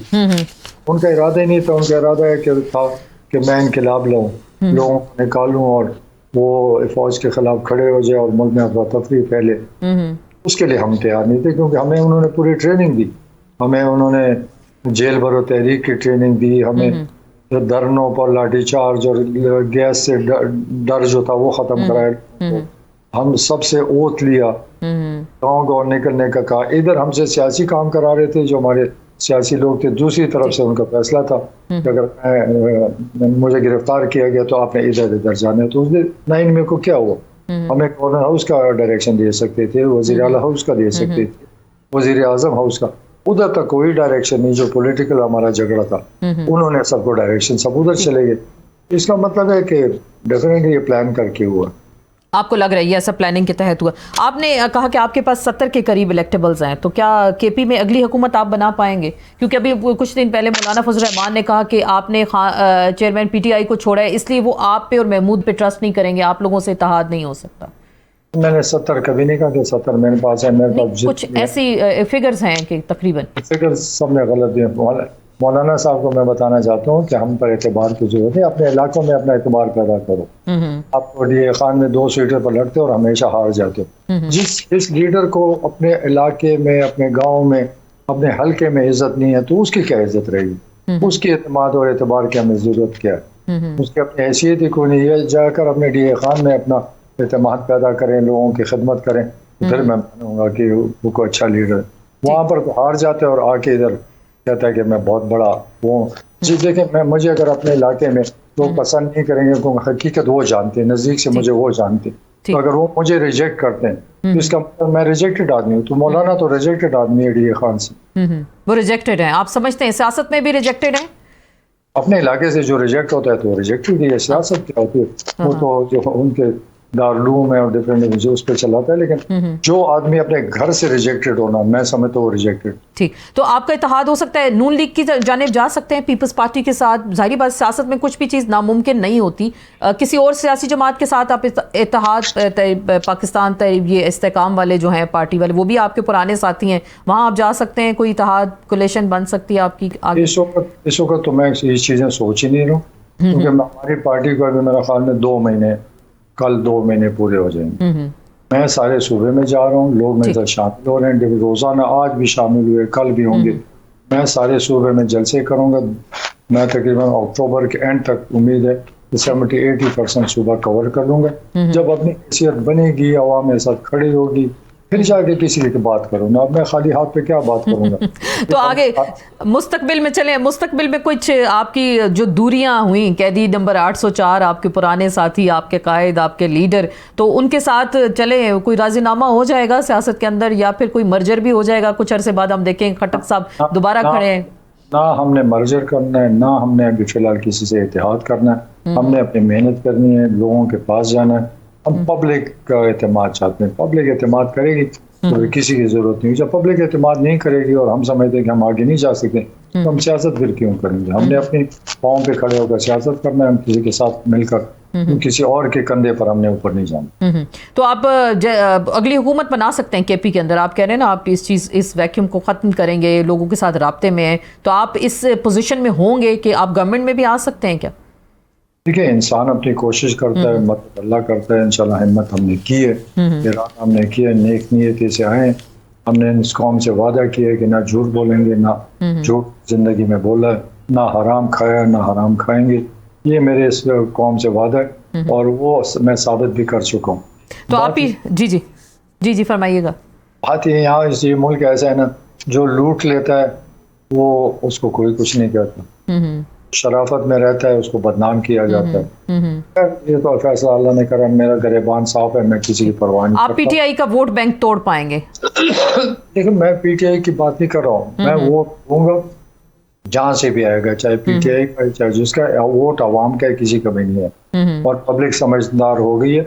[SPEAKER 5] उनका इरादा ही नहीं था। उनका इरादा है कि मैं इनकलाब लाऊं, लोगों को निकालूं और वो फौज के खिलाफ खड़े हो जाए और मुल्क में अफरा तफरी फैले। उसके लिए हम तैयार नहीं थे, क्योंकि हमें उन्होंने पूरी ट्रेनिंग दी। हमें उन्होंने जेल भरो तहरीक की ट्रेनिंग दी, हमें धरनों पर लाठीचार्ज और गैस से डर जो था वो खत्म कराया। हम सबसे ओथ लिया, गाँव गाँव निकलने का कहा। इधर हमसे सियासी काम करा रहे थे जो हमारे सियासी लोग थे, दूसरी तरफ से उनका फैसला था कि अगर मुझे गिरफ्तार किया गया तो आपने इधर इधर जाना है। तो उसने 9 में को क्या हुआ, हमें गवर्नर हाउस का डायरेक्शन दे सकते थे, वजीर आला हाउस का दे सकते थे, वजीर आजम हाउस का, उधर तक कोई डायरेक्शन नहीं। जो पॉलिटिकल हमारा झगड़ा था उन्होंने सबको डायरेक्शन, सब उधर चले गए। इसका मतलब है कि डेफिनेटली ये प्लान करके हुआ।
[SPEAKER 4] आपको लग रहा है ये ऐसा प्लानिंग के तहत हुआ? आपने कहा कि आपके पास 70 के करीब इलेक्टेबल्स हैं, तो क्या केपी में अगली हुकूमत आप बना पाएंगे? क्योंकि अभी कुछ दिन पहले मौलाना फजल रहमान ने कहा कि आपने चेयरमैन पीटीआई को छोड़ा है, इसलिए वो आप पे और महमूद पे ट्रस्ट नहीं करेंगे, आप लोगों से इत्तेहाद नहीं हो सकता।
[SPEAKER 5] मैंने 70 कभी नहीं कहा कि 70 मेरे पास है। मेरे पास
[SPEAKER 4] कुछ ऐसी फिगर्स हैं कि तकरीबन
[SPEAKER 5] फिगर्स सबने गलत दिए। मौलाना साहब को मैं बताना चाहता हूँ कि हम पर एतबार की जरूरत है। अपने इलाकों में अपना एतबार पैदा करो। आप डीए खान में 2 सीटों पर लड़ते हो और हमेशा हार जाते हो। जिस लीडर को अपने इलाके में, अपने गांव में, अपने हल्के में इज्जत नहीं है तो उसकी क्या इज्जत रहेगी? उसकी एतमाद और एतबार की हमें जरूरत क्या है? उसकी अपनी हैसियत ही कोई नहीं है। जाकर अपने डीए खान में अपना एतमाद पैदा करें, लोगों की खिदमत करें, तो फिर मैं मानूंगा कि वो कोई अच्छा लीडर है। वहाँ पर तो हार जाते और आके इधर कहता है कि मैं बहुत बड़ा वो जी। देखें, मुझे अगर अपने इलाके में लोग पसंद नहीं करेंगे क्योंकि हकीकत वो जानते हैं, नजदीक से मुझे वो जानते हैं, तो अगर वो मुझे रिजेक्ट करते हैं तो इसका मतलब मैं रिजेक्टेड आदमी हूँ। तो मौलाना तो रिजेक्टेड आदमी है डीए खान से।
[SPEAKER 4] वो रिजेक्टेड है, आप समझते हैं सियासत में भी रिजेक्टेड है?
[SPEAKER 5] अपने इलाके से जो रिजेक्ट होता है तो रिजेक्टेड ही है। सियासत क्या होती है? वो तो जो उनके दारूम है और डिफरेंट उस पर चलाता है, लेकिन जो आदमी अपने घर से रिजेक्टेड होना, मैं समझता हूँ रिजेक्टेड।
[SPEAKER 4] ठीक, तो आपका इत्तेहाद हो सकता है, नून लीग की जानिब जा सकते हैं पीपल्स पार्टी के साथ। जाहिर बात सियासत में कुछ भी चीज़ नामुमकिन नहीं होती। किसी और सियासी जमात के साथ आप इत्तेहाद, पाकिस्तान ये इस्तेकाम वाले जो हैं पार्टी वाले, वो भी आपके पुराने साथी हैं, वहाँ आप जा सकते हैं, कोई इत्तेहाद कोलेशन बन सकती है आपकी आगे?
[SPEAKER 5] इस वक्त तो मैं ये चीज़ें सोच ही नहीं रहा हूँ, क्योंकि हमारी पार्टी को अभी मेरा ख्याल में 2 महीने, कल 2 महीने पूरे हो जाएंगे। मैं सारे सूबे में जा रहा हूँ, लोग मेरे साथ शामिल हो रहे हैं, रोजाना आज भी शामिल हुए, कल भी होंगे। मैं सारे सूबे में जलसे करूँगा। मैं तकरीबन अक्टूबर के एंड तक उम्मीद है कि 70-80% सूबा कवर कर लूँगा। जब अपनी हैसियत बनेगी, आवाम मेरे साथ खड़ी होगी, फिर जाके किसी की बात करूँगा। अब मैं खाली हाथ पे क्या बात करूँगा?
[SPEAKER 4] तो आगे मुस्तकबिल में चले। मुस्तकबिल में कुछ आपकी जो दूरियां हुई, कैदी नंबर 804, आपके पुराने साथी, आपके कायद, आपके लीडर, तो उनके साथ चले, कोई राजीनामा हो जाएगा सियासत के अंदर या फिर कोई मर्जर भी हो जाएगा कुछ अरसे बाद? हम देखें खटक साहब दोबारा खड़े हैं।
[SPEAKER 5] ना हमने मर्जर करना है, ना हमने अभी फिलहाल किसी से इत्तेहाद करना है। हमने अपनी मेहनत करनी है, लोगों के पास जाना है। हम पब्लिक का एतमाद चाहते हैं। पब्लिक एतमाद करेगी तो किसी की जरूरत नहीं। जब पब्लिक एतमाद नहीं करेगी और हम समझते हैं कि हम आगे नहीं जा सकते, तो हम सियासत फिर क्यों करेंगे? हमने अपने पाँव पे खड़े होकर सियासत करना है। हम किसी के साथ मिलकर, किसी और के कंधे पर हमने ऊपर नहीं जाना।
[SPEAKER 4] तो आप अगली हुकूमत बना सकते हैं केपी के अंदर? आप कह रहे हैं ना आप इस वैक्यूम को ख़त्म करेंगे, लोगों के साथ राब्ते में हैं, तो आप इस पोजीशन में होंगे कि आप गवर्नमेंट में भी आ सकते हैं क्या?
[SPEAKER 5] देखिए, इंसान अपनी कोशिश करता है, मत अल्लाह करता है। इंशाल्लाह हिम्मत हमने की है, इरादा हमने किया है, नेक नियती से आए। हमने इस कौम से वादा किया है कि ना झूठ बोलेंगे, ना झूठ जिंदगी में बोला है, ना हराम खाया, ना हराम खाएंगे। ये मेरे इस कौम से वादा है और वो मैं साबित भी कर चुका हूँ।
[SPEAKER 4] तो आप ही जी फरमाइएगा।
[SPEAKER 5] बात यहाँ ये मुल्क ऐसा है ना, जो लूट लेता है वो उसको कोई कुछ नहीं कहता, शराफत में रहता है उसको बदनाम किया जाता है। ये तो फैसला अल्लाह ने करा, मेरा गरेबान साफ है, मैं किसी की परवाह नहीं।
[SPEAKER 4] आप पीटीआई का वोट बैंक तोड़ पाएंगे?
[SPEAKER 5] देखो, मैं पीटीआई की बात नहीं कर रहा हूँ। मैं वोट दूंगा जहाँ से भी आएगा, चाहे पीटीआई का, चाहे जिसका वोट आवाम का, किसी का भी नहीं है। और पब्लिक समझदार हो गई है।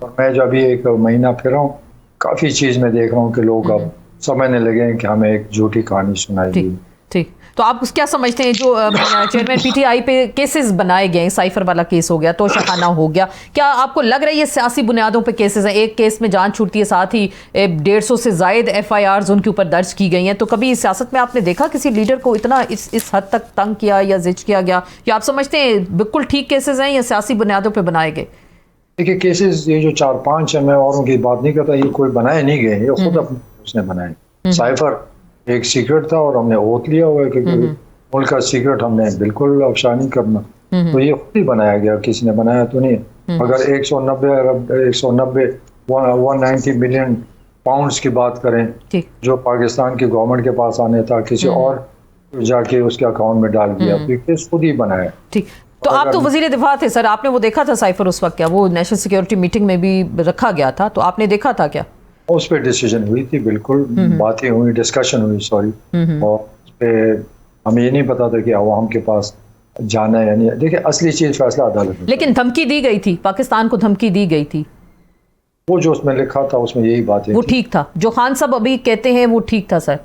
[SPEAKER 5] और मैं जो अभी 1 महीना फिर रहा हूँ, काफी चीज में देख रहा हूँ कि लोग अब समझने लगे हैं कि हमें एक झूठी कहानी सुनाई गई।
[SPEAKER 4] ठीक, तो आप क्या समझते हैं जो चेयरमैन पीटीआई पे केसेस बनाए गए, साइफर वाला केस हो गया, तोशाखाना हो गया, क्या आपको लग रहा है ये सियासी बुनियादों पे केसेस हैं? एक केस में जान छूटती है, साथ ही 150 से जायद FIRs उनके ऊपर दर्ज की गई हैं। तो कभी सियासत में आपने देखा किसी लीडर को इतना इस हद तक तंग किया या जिच किया गया, या आप समझते हैं बिल्कुल ठीक केसेस हैं या सियासी बुनियादों पर बनाए गए?
[SPEAKER 5] देखिए केसेस ये जो 4-5 है, मैं औरों की बात नहीं करता, ये कोई बनाए नहीं गए, ये खुद अपने उसने बनाए। साइफर एक सीक्रेट था और हमने ओथ लिया हुआ है कि मुल्क का सीक्रेट हमने बिल्कुल अफशा नहीं करना, तो ये खुद ही बनाया गया, किसी ने बनाया तो नहीं। अगर 190 मिलियन पाउंड्स की बात करें जो पाकिस्तान की गवर्नमेंट के पास आने था, किसी और जाके उसके अकाउंट में डाल दिया, तो केस खुद ही बनाया।
[SPEAKER 4] ठीक, तो आप तो वजीर दिफा थे सर, आपने वो देखा था साइफर उस वक्त? क्या वो नेशनल सिक्योरिटी मीटिंग में भी रखा गया था, तो आपने देखा था क्या?
[SPEAKER 5] उस पर डिसीजन हुई थी, बिल्कुल बातें हुई, डिस्कशन हुई, सॉरी, और उस पर हमें ये नहीं पता था कि अवाम के पास जाना है या नहीं। देखिए असली चीज फैसला अदालत में।
[SPEAKER 4] लेकिन धमकी दी गई थी, पाकिस्तान को धमकी दी गई थी,
[SPEAKER 5] वो जो उसमें लिखा था उसमें यही बातें, वो
[SPEAKER 4] ठीक था, जो खान साहब अभी कहते हैं वो ठीक था सर?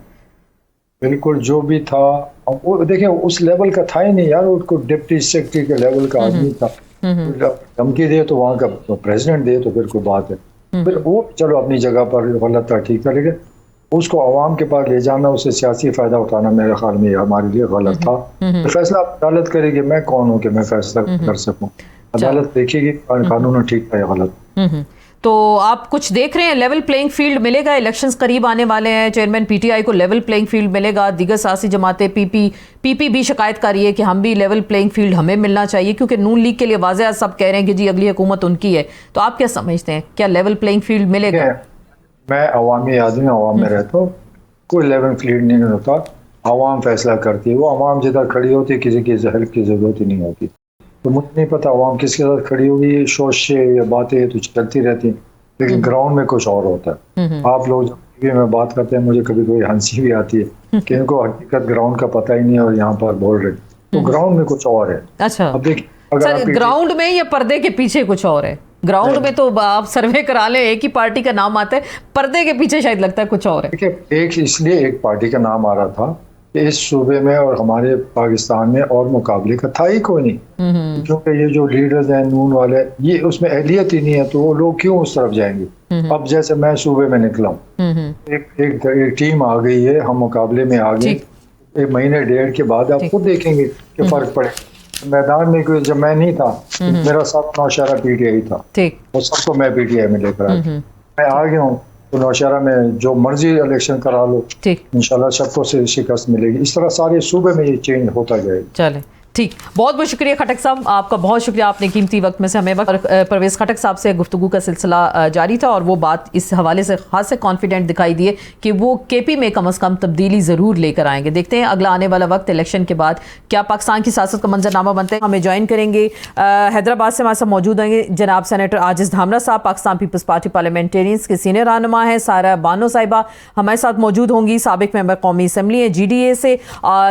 [SPEAKER 4] बिल्कुल,
[SPEAKER 5] जो भी था वो देखिए उस लेवल का था ही नहीं यार, उसको डिप्टी सेक्रेटरी के लेवल का आदमी था, धमकी दे तो वहाँ का प्रेसिडेंट दे तो फिर कोई बात है, फिर वो चलो अपनी जगह पर गलत था, ठीक था, लेकिन उसको अवाम के पास ले जाना, उससे सियासी फायदा उठाना मेरे ख्याल में हमारे लिए गलत था। तो फैसला अदालत करेगी, मैं कौन हूँ कि मैं फैसला कर सकूँ, अदालत देखेगी कानून ठीक था या गलत।
[SPEAKER 4] तो आप कुछ देख रहे हैं, लेवल प्लेइंग फील्ड मिलेगा? इलेक्शंस करीब आने वाले हैं, चेयरमैन पीटीआई को लेवल प्लेइंग फील्ड मिलेगा? दीगर सियासी जमातें पीपी भी शिकायत कर रही है कि हम भी लेवल प्लेइंग फील्ड हमें मिलना चाहिए, क्योंकि नून लीग के लिए वाज़ेह सब कह रहे हैं कि जी अगली हुकूमत उनकी है। तो आप क्या समझते हैं, क्या लेवल प्लेइंग फील्ड मिलेगा?
[SPEAKER 5] मैं अवामी आदमी, अवाम में रहता हूँ, कोई लेवल फील्ड नहीं होता, अवाम फैसला करती है, वो अवाम जिधर खड़ी होती है, किसी की हेल्प की जरूरत ही नहीं होती। तो मुझे नहीं पता अवाम किसके साथ खड़ी होगी, शोश या बातें तो चलती रहती, लेकिन ग्राउंड में कुछ और होता है। आप लोग जब टीवी में बात करते हैं, मुझे कभी कोई हंसी भी आती है कि इनको हकीकत ग्राउंड का पता ही नहीं है और यहाँ पर बोल रहे, तो ग्राउंड में कुछ और है।
[SPEAKER 4] अच्छा,
[SPEAKER 5] अब देखिए
[SPEAKER 4] सर ग्राउंड में या पर्दे के पीछे कुछ और है? ग्राउंड में तो आप सर्वे करा लें, एक ही पार्टी का नाम आता है, पर्दे के पीछे शायद लगता है कुछ और है।
[SPEAKER 5] देखिए एक इसलिए एक पार्टी का नाम आ रहा था कि इस सूबे में और हमारे पाकिस्तान में और मुकाबले का था ही कोई नहीं, क्योंकि ये जो लीडर्स हैं नून वाले, ये उसमें अहलियत ही नहीं है, तो वो लोग क्यों उस तरफ जाएंगे। अब जैसे मैं सूबे में निकला हूँ, एक टीम आ गई है, हम मुकाबले में आ गए, 1 महीने 1.5 के बाद आप खुद देखेंगे कि फर्क पड़े। मैदान में कोई जब मैं नहीं था, मेरा साथ नौशहरा पीटीआई था, और सबको मैं पीटीआई में लेकर आया, मैं आ गया हूँ, तो नौशहरा में जो मर्जी इलेक्शन करा लो, इंशाल्लाह सबको से शिकस्त मिलेगी। इस तरह सारे सूबे में ये चेंज होता जाएगा।
[SPEAKER 4] चले ठीक, बहुत बहुत शुक्रिया खटक साहब, आपका बहुत शुक्रिया, आपने कीमती वक्त में से हमें वक्त। परवेज़ खटक साहब से गुफ्तगू का सिलसिला जारी था और वो बात इस हवाले से खास से कॉन्फिडेंट दिखाई दिए कि वो केपी में कम अज़ कम तब्दीली ज़रूर लेकर आएंगे। देखते हैं अगला आने वाला वक्त इलेक्शन के बाद क्या पाकिस्तान की सियासत का मंजरनामा बनता है। हमें ज्वाइन करेंगे हैदराबाद से हमारे साथ मौजूद होंगे जनाब सेनेटर आजिज़ धामरा साहब, पाकिस्तान पीपल्स पार्टी पार्लियामेंटेरियंस के सीनियर रहनुमा है। सारा बानो साहिबा हमारे साथ मौजूद होंगी, साबिक मेंबर कौमी असम्बली है GDA से।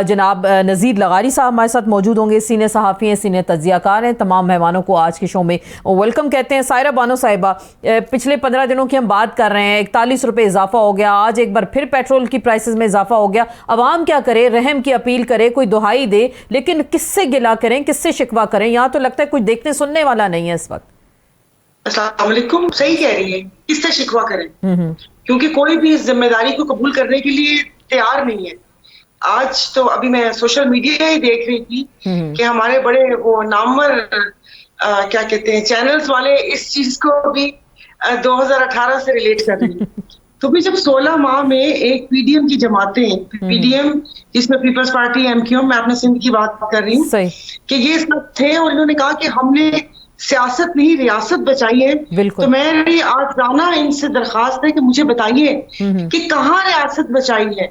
[SPEAKER 4] जनाब नज़ीर लगारी साहब हमारे साथ मौजूद होंगे, सीनियर सहाफ़ी हैं, सीनियर तज्जियाकार हैं। तमाम मेहमानों को आज के शो में वेलकम कहते हैं। सायरा बानो साहिबा, पिछले 15 दिनों की हम बात कर रहे हैं, 41 रुपये इजाफा हो गया, आज एक बार फिर पेट्रोल की प्राइसेस में इजाफा हो गया। अवाम क्या करे, रहम की अपील करे, कोई दुहाई दे, लेकिन किससे गिला करें, किससे शिकवा करें? यहाँ तो लगता है कुछ देखने सुनने वाला नहीं है इस वक्त।
[SPEAKER 6] अस्सलाम वालेकुम, सही कह रही है, किससे शिकवा करें, क्योंकि कोई भी इस जिम्मेदारी को कबूल करने के लिए तैयार नहीं है। आज तो अभी मैं सोशल मीडिया ही देख रही थी कि हमारे बड़े वो नामवर क्या कहते हैं चैनल्स वाले इस चीज को भी 2018 से रिलेट कर रही हैं। तो भी जब 16 माह में एक PDM की जमातें, PDM जिसमें पीपल्स पार्टी MQM, मैं अपने सिंध की बात कर रही हूँ, कि ये सब थे और इन्होंने कहा कि हमने सियासत नहीं रियासत बचाई है। तो मेरी आज जाना इनसे दरखास्त है कि मुझे बताइए कि कहाँ रियासत बचाई है।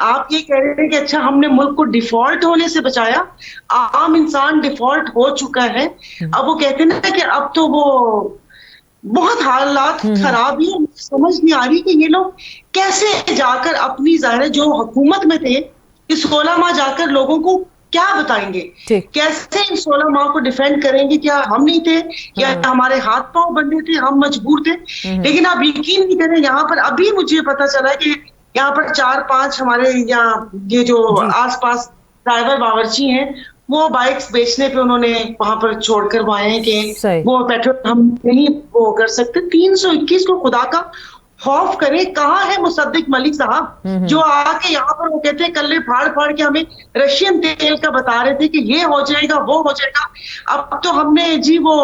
[SPEAKER 6] आप ये कह रहे हैं कि अच्छा हमने मुल्क को डिफॉल्ट होने से बचाया, आम इंसान डिफॉल्ट हो चुका है। अब वो कहते हैं ना कि अब तो वो बहुत हालात खराब ही, समझ नहीं आ रही कि ये लोग कैसे जाकर अपनी ज़ाहिर जो हुकूमत में थे कि 16 माह जाकर लोगों को क्या बताएंगे, कैसे इन 16 माह को डिफेंड करेंगे। क्या हम नहीं थे, क्या हमारे हाथ पांव बंधे थे, हम मजबूर थे। लेकिन आप यकीन नहीं करें, यहाँ पर अभी मुझे पता चला कि यहाँ पर 4-5 हमारे यहाँ ये जो आसपास ड्राइवर बावर्ची हैं, वो बाइक्स बेचने पे उन्होंने वहां पर छोड़कर वो आए हैं कि वो पेट्रोल हम नहीं वो कर सकते। 321 को खुदा का खौफ करें, कहाँ है मुसद्दिक मलिक साहब जो आके यहाँ पर वो कहते हैं कल्ले फाड़ फाड़ के हमें रशियन तेल का बता रहे थे कि ये हो जाएगा वो हो जाएगा। अब तो हमने जी वो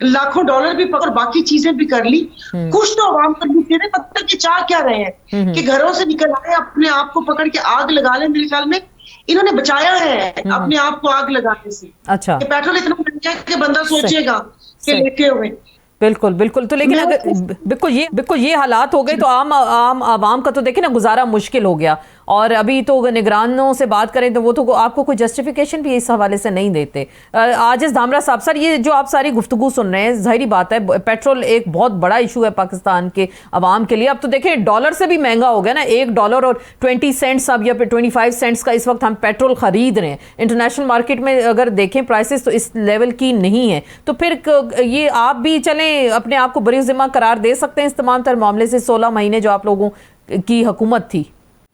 [SPEAKER 6] लाखों डॉलर भी पकड़ बाकी चीजें भी कर ली। कुछ तो आवाम कर ली थे, पता कि चाह क्या रहे हैं कि घरों से निकल आए अपने आप को पकड़ के आग लगा ले। मेरे ख्याल में इन्होंने बचाया है अपने आप को आग लगाने से।
[SPEAKER 4] अच्छा,
[SPEAKER 6] पेट्रोल इतना महंगा है कि बंदा सोचेगा कि लेके हुए।
[SPEAKER 4] बिल्कुल बिल्कुल। तो लेकिन अगर बिल्कुल ये हालात हो गए तो आम आवाम का तो देखिए ना गुजारा मुश्किल हो गया। और अभी तो निगरानों से बात करें तो वो तो आपको कोई जस्टिफिकेशन भी इस हवाले से नहीं देते। आजिज धामरा साहब, सर ये जो आप सारी गुफ्तगू सुन रहे हैं, जाहिर बात है पेट्रोल एक बहुत बड़ा इशू है पाकिस्तान के अवाम के लिए। अब तो देखिए डॉलर से भी महंगा हो गया ना, $1 और 20 सेंट्स अब या 25 सेंट्स का इस वक्त हम पेट्रोल खरीद रहे हैं। इंटरनेशनल मार्केट में अगर देखें प्राइसेस तो इस लेवल की नहीं है। तो फिर ये आप भी चलें अपने आप को बरी ज़िम्मा करार दे सकते हैं इस तमाम तर मामले से? 16 महीने जो आप लोगों की हुकूमत थी।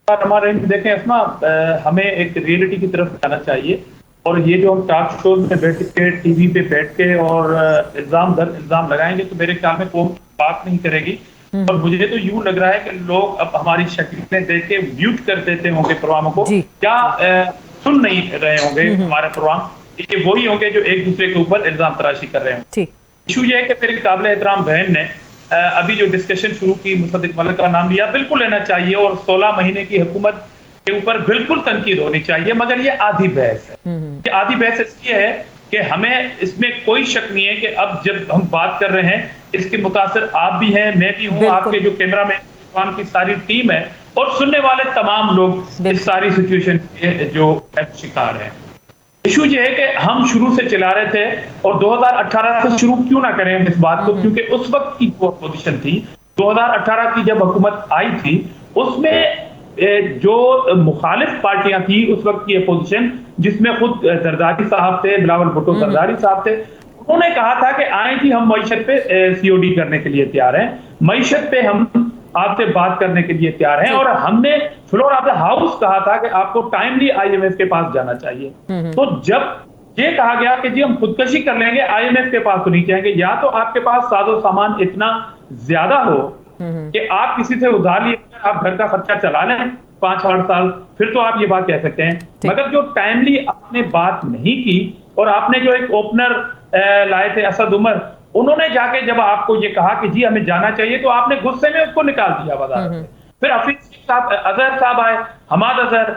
[SPEAKER 7] हमारे देखें अस्मा, हमें एक रियलिटी की तरफ जाना चाहिए। और ये जो हम टॉक शोज में बैठ के टीवी पे बैठ के और इल्जाम दर इल्जाम लगाएंगे तो मेरे ख्याल में कोई बात नहीं करेगी। और मुझे तो यूं लग रहा है कि लोग अब हमारी शक्लें देख के म्यूट कर देते होंगे प्रोग्रामों को, क्या सुन नहीं रहे होंगे हमारे प्रोग्राम। ये वही होंगे जो एक दूसरे के ऊपर इल्जाम तराशी कर रहे होंगे। इशू ये है कि मेरे काबिल एहतराम बहन ने अभी जो डिस्कशन शुरू की, मुसद्दिक मलिक का नाम लिया, बिल्कुल लेना चाहिए और 16 महीने की हुकूमत के ऊपर बिल्कुल तनकीद होनी चाहिए। मगर ये आधी बहस है। ये आधी बहस इसलिए है कि हमें इसमें कोई शक नहीं है कि अब जब हम बात कर रहे हैं इसके मुतासिर आप भी हैं, मैं भी हूँ, आपके जो कैमरा मैन की सारी टीम है और सुनने वाले तमाम लोग इस सारी सिचुएशन के जो शिकार है। इशू ये है कि हम शुरू से चला रहे थे और 2018 से शुरू क्यों ना करें इस बात को, क्योंकि उस वक्त की जो पोजीशन थी 2018 की जब हुकूमत आई थी उसमें जो मुखालिफ पार्टियां थी उस वक्त की अपोजिशन, जिसमें खुद जरदारी साहब थे, बिलावल भुट्टो जरदारी साहब थे, उन्होंने कहा था कि आए थी हम मईशत पे COD करने के लिए तैयार हैं, मईशत पे हम आपसे बात करने के लिए तैयार हैं। और हमने फ्लोर ऑफ द हाउस कहा था कि आपको टाइमली IMF के पास जाना चाहिए। तो जब ये कहा गया कि जी हम खुदकशी कर लेंगे, IMF के पास तो नहीं जाएंगे, या तो आपके पास साजो सामान इतना ज्यादा हो कि आप किसी से उधार लिए आप घर का खर्चा चला लें 5-8 साल, फिर तो आप ये बात कह सकते हैं। मगर जो टाइमली आपने बात नहीं की और आपने जो एक ओपनर लाए थे असद उमर, उन्होंने जाके जब आपको ये कहा कि जी हमें जाना चाहिए तो आपने गुस्से में उसको निकाल दिया बाजार से। फिर हफीज साहब, अजहर साहब आए, हमाद अजहर,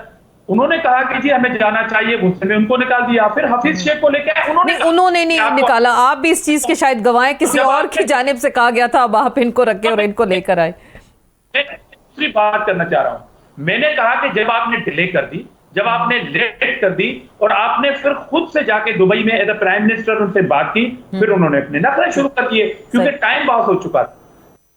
[SPEAKER 7] उन्होंने कहा कि जी हमें जाना चाहिए, गुस्से में उनको निकाल दिया। फिर हफीज शेख को लेकर
[SPEAKER 4] उन्होंने नहीं निकाला। आप भी इस चीज के शायद गवाह, किसी और की जानिब से कहा गया था अब आप इनको रखे और इनको लेकर आए।
[SPEAKER 7] दूसरी बात करना चाह रहा हूं, मैंने कहा कि जब आपने डिले कर दी, जब आपने लेट कर दी और आपने फिर खुद से जाके दुबई में एज अ प्राइम मिनिस्टर उनसे बात की, फिर उन्होंने अपने नखरे शुरू कर दिए क्योंकि टाइम पास हो चुका था।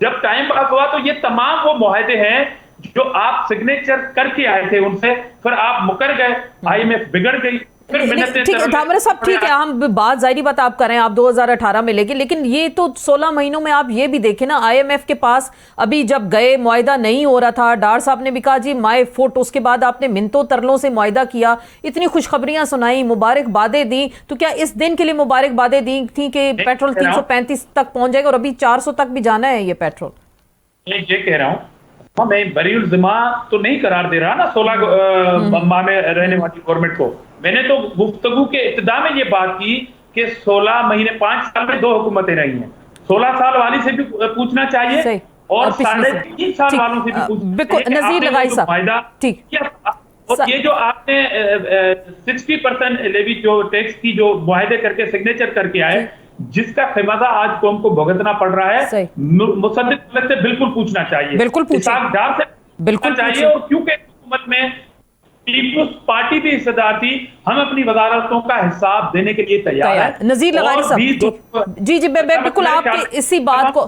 [SPEAKER 7] जब टाइम पास हुआ तो ये तमाम वो मुआहदे हैं जो आप सिग्नेचर करके आए थे उनसे, फिर आप मुकर गए, IMF बिगड़ गई।
[SPEAKER 4] ठीक है धामरा साहब, ठीक है, हम बात जाहिर बात आप कर रहे हैं आप 2018 में, लेकिन ये तो 16 महीनों में आप ये भी देखें ना, IMF के पास अभी जब गए मुआहिदा नहीं हो रहा था, डार साहब ने भी कहा जी माय फुट, उसके बाद आपने मिन्नतों तरलों से मुआहिदा किया, इतनी खुशखबरियां सुनाई, मुबारकबादें दी, तो क्या इस दिन के लिए मुबारकबादें दी थी कि पेट्रोल 335 तक पहुंच जाएगा और अभी 400 तक भी जाना है ये पेट्रोल?
[SPEAKER 7] ये कह रहा हूँ मैं बरीउल ज़िम्मा तो नहीं करार दे रहा ना 16 माह में रहने वाली गवर्नमेंट को। मैंने तो गुफ्तगू के इब्तिदा में ये बात की कि 16 महीने 5 साल में 2 हुकूमतें रही हैं। 16 साल वाली से भी पूछना चाहिए और 3.5 साल वालों से भी पूछना चाहिए।
[SPEAKER 4] नज़ीर लगाई साहब, ठीक।
[SPEAKER 7] और ये जो आपने 60% लेवी जो टैक्स की जो मुआहदे करके सिग्नेचर करके आए, जिसका खिमाजा आज कौम को भुगतना पड़ रहा है, मुसद्दिक मलिक से बिल्कुल पूछना चाहिए,
[SPEAKER 4] बिल्कुल
[SPEAKER 7] डार से बिल्कुल चाहिए। और क्योंकि हुकूमत में पीपुल्स पार्टी भी हिस्सेदार थी, हम अपनी वजारतों का हिसाब देने के लिए तैयार हैं।
[SPEAKER 4] नज़ीर लगारी साहब, जी बिल्कुल आपकी इसी बात को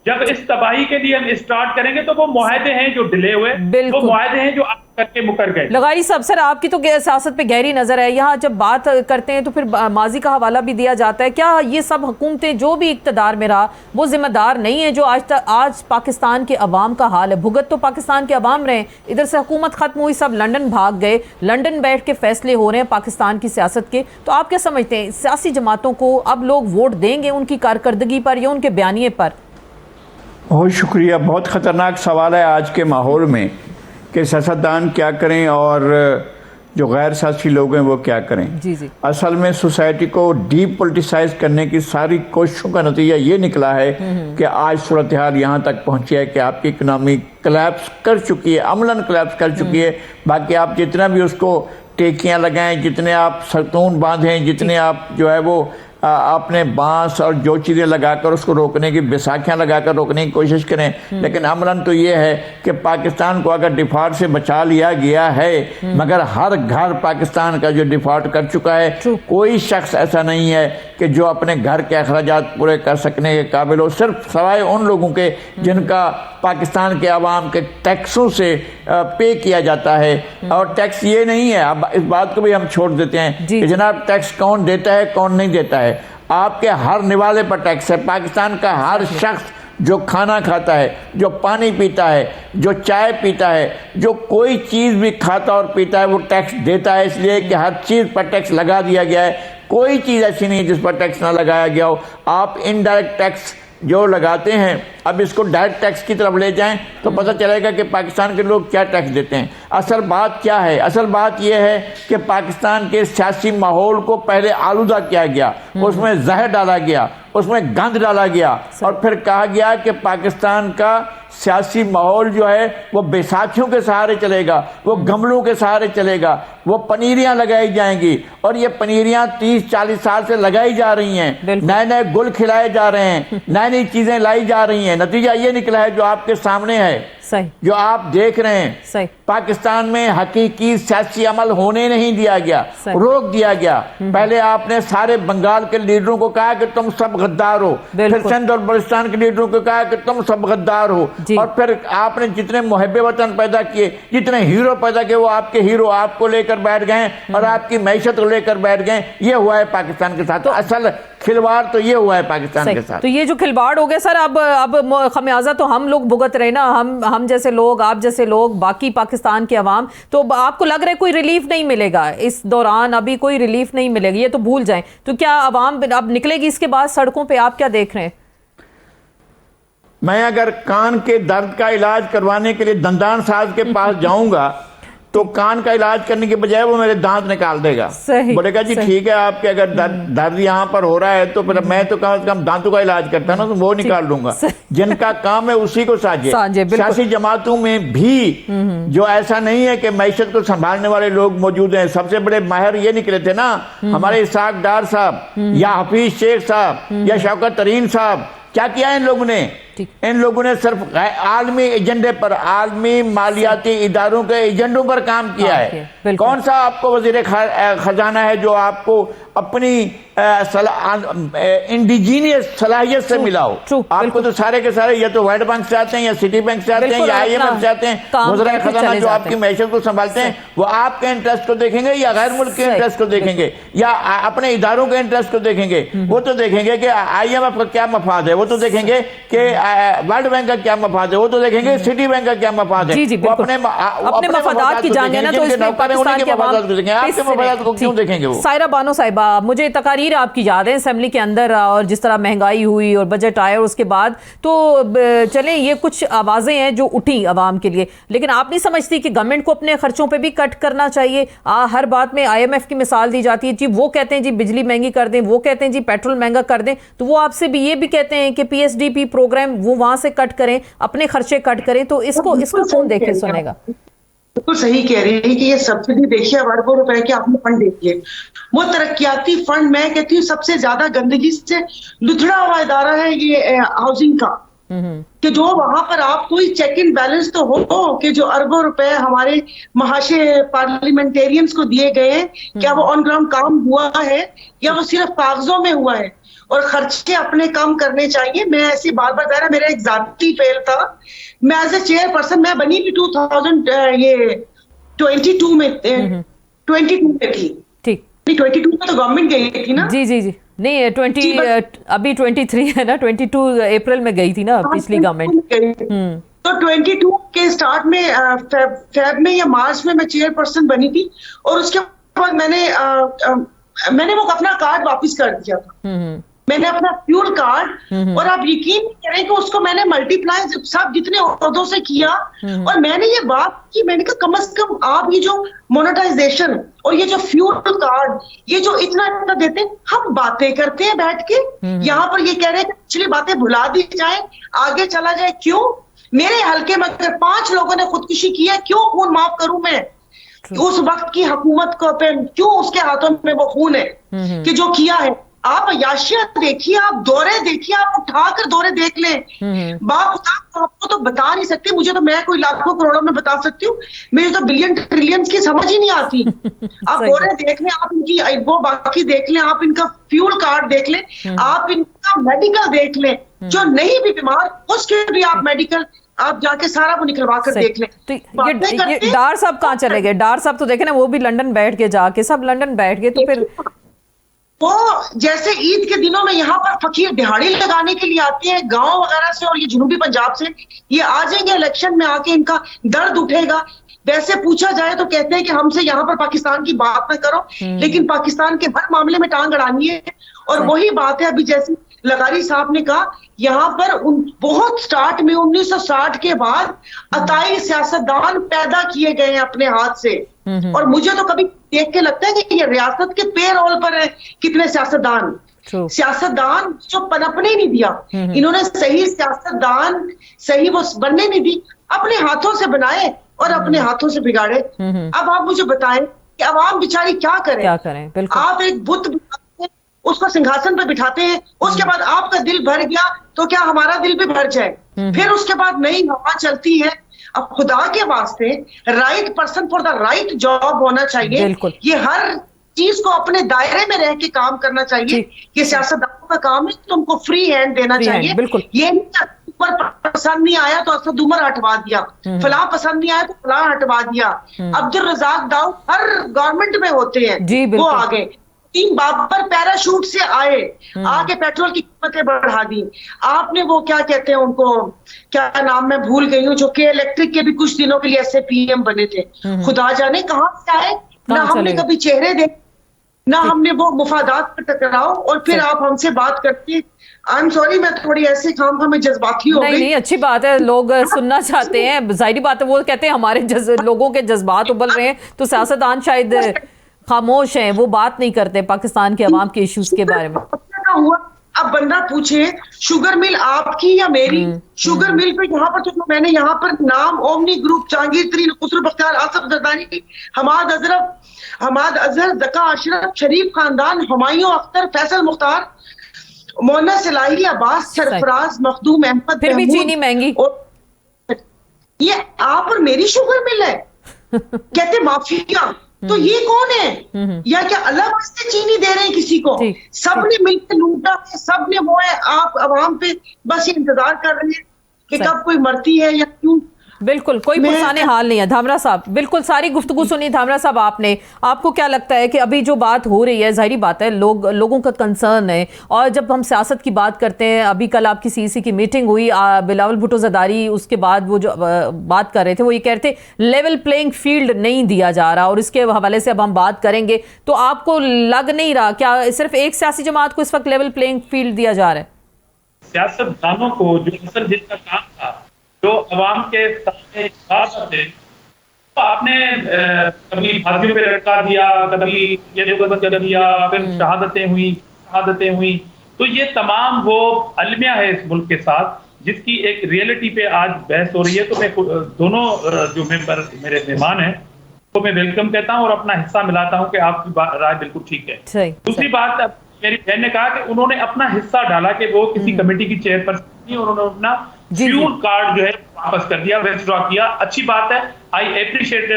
[SPEAKER 7] जब इस तबाही के लिए हम स्टार्ट करेंगे तो वो मुआहदे हैं जो डिले हुए, वो मुआहदे हैं जो करके मुकर गए।
[SPEAKER 4] लगारी साहब, सर आपकी तो सियासत पे गहरी नजर है, यहाँ जब बात करते हैं तो फिर माजी का हवाला भी दिया जाता है। क्या ये सब हुकूमतें जो भी इक़्तिदार में रहा वो जिम्मेदार नहीं है जो आज पाकिस्तान के अवाम का हाल है? भुगत तो पाकिस्तान के अवाम रहे, इधर से हुकूमत खत्म हुई, सब लंदन भाग गए, लंदन बैठ के फैसले हो रहे हैं पाकिस्तान की सियासत के। तो आप क्या समझते हैं, सियासी जमातों को अब लोग वोट देंगे उनकी कारकर्दगी पर या उनके बयानिए पर?
[SPEAKER 8] बहुत शुक्रिया। बहुत ख़तरनाक सवाल है आज के माहौल में कि सियासतदान क्या करें और जो गैर सियासी लोग हैं वो क्या करें।
[SPEAKER 4] जी जी।
[SPEAKER 8] असल में सोसाइटी को डीप पोलिटिसाइज करने की सारी कोशिशों का नतीजा ये निकला है कि आज सूरत हाल यहाँ तक पहुँची है कि आपकी इकनॉमी कोलैप्स कर चुकी है, अमलन कोलैप्स कर चुकी है। बाकी आप जितना भी उसको टेकियाँ लगाएं, जितने आप सतून बांधें, जितने आप जो है वो अपने बांस और जो चीज़ें लगाकर उसको रोकने की, बैसाखियाँ लगाकर रोकने की कोशिश करें, लेकिन अमलन तो ये है कि पाकिस्तान को अगर डिफॉल्ट से बचा लिया गया है, मगर हर घर पाकिस्तान का जो डिफॉल्ट कर चुका है, कोई शख्स ऐसा नहीं है कि जो अपने घर के अखराजात पूरे कर सकने के काबिल हो, सिर्फ सवाए उन लोगों के जिनका पाकिस्तान के अवाम के टैक्सों से पे किया जाता है। और टैक्स ये नहीं है, अब इस बात को भी हम छोड़ देते हैं कि जनाब टैक्स कौन देता है कौन नहीं देता है। आपके हर निवाले पर टैक्स है। पाकिस्तान का हर शख्स जो खाना खाता है, जो पानी पीता है, जो चाय पीता है, जो कोई चीज़ भी खाता और पीता है वो टैक्स देता है, इसलिए कि हर चीज़ पर टैक्स लगा दिया गया है। कोई चीज़ ऐसी नहीं जिस पर टैक्स ना लगाया गया हो। आप इनडायरेक्ट टैक्स जो लगाते हैं, अब इसको डायरेक्ट टैक्स की तरफ ले जाएं तो पता चलेगा कि पाकिस्तान के लोग क्या टैक्स देते हैं। असल बात क्या है? असल बात यह है कि पाकिस्तान के सियासी माहौल को पहले आलूदा किया गया, उसमें जहर डाला गया, उसमें गंद डाला गया और फिर कहा गया कि पाकिस्तान का सियासी माहौल जो है वो बैसाखियों के सहारे चलेगा, वो गमलों के सहारे चलेगा, वो पनीरियां लगाई जाएंगी और ये पनीरियां 30-40 साल से लगाई जा रही हैं, नए नए गुल खिलाए जा रहे हैं, नई नई चीजें लाई जा रही हैं। नतीजा ये निकला है जो आपके सामने है,
[SPEAKER 4] सही,
[SPEAKER 8] जो आप देख रहे हैं।
[SPEAKER 4] सही।
[SPEAKER 8] पाकिस्तान में हकीकी सियासी अमल होने नहीं दिया गया, रोक दिया गया। पहले आपने सारे बंगाल के लीडरों को कहा कि तुम सब गद्दार हो, फिर सिंध और बलूचिस्तान के लीडरों को कहा कि तुम सब गद्दार हो, और फिर आपने जितने मुहब्बे वतन पैदा किए, जितने हीरो पैदा किए, वो आपके हीरो आपको लेकर बैठ गए और आपकी मैशत को लेकर बैठ गए। ये हुआ है पाकिस्तान के साथ। तो असल खिलवाड़ तो ये हुआ है पाकिस्तान के साथ।
[SPEAKER 4] तो ये जो खिलवाड़ हो गया सर, अब खमियाजा तो हम लोग भुगत रहे ना, हम जैसे लोग, आप जैसे लोग, बाकी पाकिस्तान के अवाम। तो आपको लग रहा है कोई रिलीफ नहीं मिलेगा इस दौरान? अभी कोई रिलीफ नहीं मिलेगी, ये तो भूल जाएं। तो क्या अवाम अब निकलेगी इसके बाद सड़कों पे? आप क्या देख रहे हैं?
[SPEAKER 8] मैं अगर कान के दर्द का इलाज करवाने के लिए दंदान साज के पास जाऊंगा तो कान का इलाज करने के बजाय वो मेरे दांत निकाल देगा। बोलेगा जी ठीक है, आपके अगर दर्द यहाँ पर हो रहा है तो फिर मैं तो कम से कम दांतों का इलाज करता ना, तो वो निकाल लूंगा। जिनका काम है उसी को साजे। सियासी जमातों में भी जो ऐसा नहीं है कि मैशत को संभालने वाले लोग मौजूद हैं। सबसे बड़े माहिर ये निकले थे ना, हमारे इसाक डार साहब या हफीज शेख साहब या शौकत तरीन साहब। क्या किया इन लोगों ने? इन लोगों ने सिर्फ आलमी एजेंडे पर, आलमी मालियाती इदारों के एजेंडों पर काम किया है। कौन सा आपको वजीर खजाना है जो आपको अपनी इंडिजीनियस सलाहियत से मिला हो? आपको तो सारे के सारे या तो वर्ल्ड बैंक से आते हैं या सिटी बैंक से आते हैं या IMF से आते हैं। वज़ीर खजाना जो आपकी मैशत को संभालते हैं वो आपके इंटरेस्ट को देखेंगे या गैर मुल्क के इंटरेस्ट को देखेंगे या अपने इदारों के इंटरेस्ट को देखेंगे? वो तो देखेंगे कि IMF का क्या मफाद है, वो तो देखेंगे कि वर्ल्ड बैंक का क्या मफाद है, वो तो देखेंगे सिटी बैंक का क्या मफाद है। वो अपने मफादात की जान लेना, तो इसमें पाकिस्तान के मफादात को देखेंगे, आपके मफादात को क्यों देखेंगे? वो
[SPEAKER 4] सायरा बानो साहिबा, मुझे तकारीर आपकी याद है असेंबली के अंदर, और जिस तरह महंगाई हुई और बजट आया उसके बाद, तो चले ये कुछ आवाजें हैं जो उठी आवाम के लिए, लेकिन आप नहीं समझती कि गवर्नमेंट को अपने खर्चों पे भी कट करना चाहिए? हर बात में IMF की मिसाल दी जाती है जी, वो कहते हैं जी बिजली महंगी कर दें, वो कहते हैं जी पेट्रोल महंगा कर दें, तो वो आपसे भी ये भी कहते हैं कि PSDP प्रोग्राम वो वहां से कट करें, अपने खर्चे कट करें। तो इसको कौन देखे सुनेगा?
[SPEAKER 6] बिल्कुल सही कह रही है कि ये सब्सिडी देखिए, अरबों रुपए के आपने फंड देखिए, वो तरक्याती फंड, मैं कहती हूँ सबसे ज्यादा गंदगी से लुथड़ा हुआ इदारा है ये हाउसिंग का, कि जो वहां पर आप कोई चेक इन बैलेंस तो हो कि जो अरबों रुपए हमारे महाशय पार्लियामेंटेरियंस को दिए गए हैं, क्या वो ऑन ग्राउंड काम हुआ है या वो सिर्फ कागजों में हुआ है? और खर्चे अपने कम करने चाहिए। मैं ऐसी बार बार कह रहा, मेरा एक जाती फेल था। मैं एज ए चेयरपर्सन मैं बनी भी 2022 में 22 में थी।
[SPEAKER 4] ठीक,
[SPEAKER 6] 22 में तो गवर्नमेंट गई थी ना।
[SPEAKER 4] जी जी जी, नहीं 20 अभी 23 है ना, 22 अप्रैल में गई थी ना पिछली गवर्नमेंट।
[SPEAKER 6] तो 22 के स्टार्ट में फेब में या मार्च में मैं चेयरपर्सन बनी थी, और उसके बाद मैंने वो अपना कार्ड वापस कर दिया था। मैंने अपना फ्यूल कार्ड, और आप यकीन नहीं करें कि उसको मैंने मल्टीप्लाई सब जितने ओहदों से किया, और मैंने ये बात की, मैंने कहा कम से कम आप ये जो मोनेटाइजेशन और ये जो फ्यूल कार्ड, ये जो इतना इतना देते हैं, हम बातें करते हैं बैठ के, यहाँ पर ये कह रहे हैं कि पिछली बातें भुला दी जाए, आगे चला जाए। क्यों? मेरे हल्के में अगर 5 लोगों ने खुदकुशी की है, क्यों खून माफ करूं मैं? उस वक्त की हुकूमत को पे क्यों उसके हाथों में वो खून है कि जो किया है? आप अय्याशियां देखिए, आप दौरे देखिए, आप उठाकर दौरे देख लें। बाप आपको तो बता नहीं सकती, मुझे तो, मैं कोई लाखों करोड़ों में बता सकती हूँ, मेरी तो बिलियन ट्रिलियन की समझ ही नहीं आती। आप दौरे देख लें, आप इनकी वो बाकी देख लें, आप इनका फ्यूल कार्ड देख लें, आप इनका मेडिकल देख लें, जो नहीं भी बीमार उसके भी आप मेडिकल आप जाके सारा वो निकलवा कर देख लें।
[SPEAKER 4] तो ये डार साहब कहाँ चले गए? डार साहब तो देखे ना, वो भी लंदन बैठ के जाके, सब लंदन बैठ गए। तो फिर
[SPEAKER 6] वो जैसे ईद के दिनों में यहाँ पर फकीर दिहाड़ी लगाने के लिए आते हैं गांव वगैरह से, और ये जनूबी पंजाब से, ये आ जाएंगे इलेक्शन में आके इनका दर्द उठेगा। वैसे पूछा जाए तो कहते हैं कि हमसे यहाँ पर पाकिस्तान की बात ना करो, लेकिन पाकिस्तान के हर मामले में टांग अड़ानी है। और वही बात है अभी जैसे लगारी साहब ने कहा, यहाँ पर बहुत स्टार्ट में 1960 के बाद 28 सियासतदान पैदा किए गए हैं अपने हाथ से, और मुझे तो कभी देख के लगता है कि ये रियासत के पेरोल पर है कितने सियासतदान जो पनपने नहीं दिया। इन्होंने सही सियासतदान सही वो बनने नहीं दी, अपने हाथों से बनाए और अपने हाथों से बिगाड़े। अब आप मुझे बताएं कि अवाम बेचारी क्या करें? बिल्कुल। आप एक बुत उसको सिंहासन पर बिठाते हैं, उसके बाद आपका दिल भर गया तो क्या हमारा दिल भी भर जाए? फिर उसके बाद नई हवा चलती है। अब खुदा के वास्ते right person for the right job होना चाहिए। ये हर चीज को अपने दायरे में रह के काम करना चाहिए। ये सियासतदानों का काम है, तुमको फ्री हैंड देना चाहिए। ये ऊपर पसंद नहीं आया तो असद उमर हटवा दिया, फलां पसंद नहीं आया तो फलां हटवा दिया। अब्दुल रजाक दाऊद हर गवर्नमेंट में होते हैं, वो आ गए। तीन बाबर पैराशूट से आए, आके पेट्रोल की कीमतें बढ़ा दी। आपने वो क्या कहते हैं उनको, क्या नाम मैं भूल गई हूँ, जो के इलेक्ट्रिक के भी कुछ दिनों के लिए ऐसे पीएम बने थे। खुदा जाने कहाँ से आए, ना हमने कभी चेहरे देखे, ना हमने वो मुफादात पर टकराओ, और फिर आप हमसे बात करते हैं। आई एम सॉरी, मैं थोड़ी ऐसे काम में जज्बाती हो गई।
[SPEAKER 4] नहीं, अच्छी बात है, लोग सुनना चाहते हैं, जाहिर बात है। वो कहते हैं हमारे लोगों के जज्बात उबल रहे हैं, तो सियासतदान शायद खामोश हैं, वो बात नहीं करते पाकिस्तान के अवाम के इश्यूज के बारे में।
[SPEAKER 6] अब बंदा पूछे शुगर मिल आपकी या मेरी? शुगर मिल पे यहाँ पर तो मैंने यहाँ पर नाम ओमनी ग्रुप, जहांगीर तरीन, खुसरो बख्तियार, आसफ जरदारी, हमाद अजहर, जका अशरफ, शरीफ खानदान, हुमायूं अख्तर, फैसल मुख्तार, मोना सलाही, अब्बास सरफराज, मखदूम अहमद,
[SPEAKER 4] फिर भी चीनी महंगी।
[SPEAKER 6] ये आप और मेरी शुगर मिल है कहते माफिया। तो ये कौन है? या क्या अलग से चीनी दे रहे हैं किसी को? सबने मिलकर लूटा है, सबने वो है। आप अवाम पे बस ये इंतजार कर रहे हैं कि कब कोई मरती है या क्यों।
[SPEAKER 4] बिल्कुल कोई पुरसाने हाल नहीं है। धामरा साहब, बिल्कुल सारी गुफ्तगू सुनी धामरा साहब आपने। आपको क्या लगता है कि अभी जो बात हो रही है, जाहिर बात है लोगों का कंसर्न है, और जब हम सियासत की बात करते हैं, अभी कल आपकी सीईसी की मीटिंग हुई, बिलावल भुट्टो ज़रदारी उसके बाद वो जो बात कर रहे थे, वो ये कह रहे थे लेवल प्लेइंग फील्ड नहीं दिया जा रहा, और इसके हवाले से अब हम बात करेंगे। तो आपको लग नहीं रहा क्या सिर्फ एक सियासी जमात को इस वक्त लेवल प्लेइंग फील्ड दिया जा रहा है?
[SPEAKER 7] सियासतदानों को जो असल जिसका काम था, जो अवाम के सामने थे, तो आपने कभी फांसियों पे लटका दिया, कभी ये कर दिया, फिर शहादतें हुई। तो ये तमाम वो अलमिया है इस मुल्क के साथ, जिसकी एक रियलिटी पे आज बहस हो रही है। तो मैं दोनों जो मेंबर मेरे मेहमान हैं तो मैं वेलकम कहता हूँ और अपना हिस्सा मिलाता हूँ कि आपकी राय बिल्कुल ठीक है। दूसरी बात, मेरी बहन ने कहा कि उन्होंने अपना हिस्सा डाला कि वो किसी कमेटी की चेयरपर्सन, उन्होंने अपना फ्यूल कार्ड जो है वापस कर दिया, विथड्रॉ किया। अच्छी बात है, आई एप्रिशिएट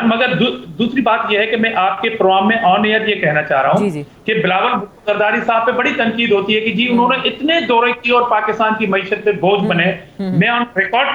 [SPEAKER 7] मगर दूसरी बात यह है कि मैं आपके प्रोग्राम में ऑन एयर ये कहना चाह रहा हूँ कि बिलावल भुट्टो जरदारी साहब पे बड़ी तनकीद होती है कि जी उन्होंने इतने दौरे किए और पाकिस्तान की मईशत पे बोझ बने। मैं ऑन रिकॉर्ड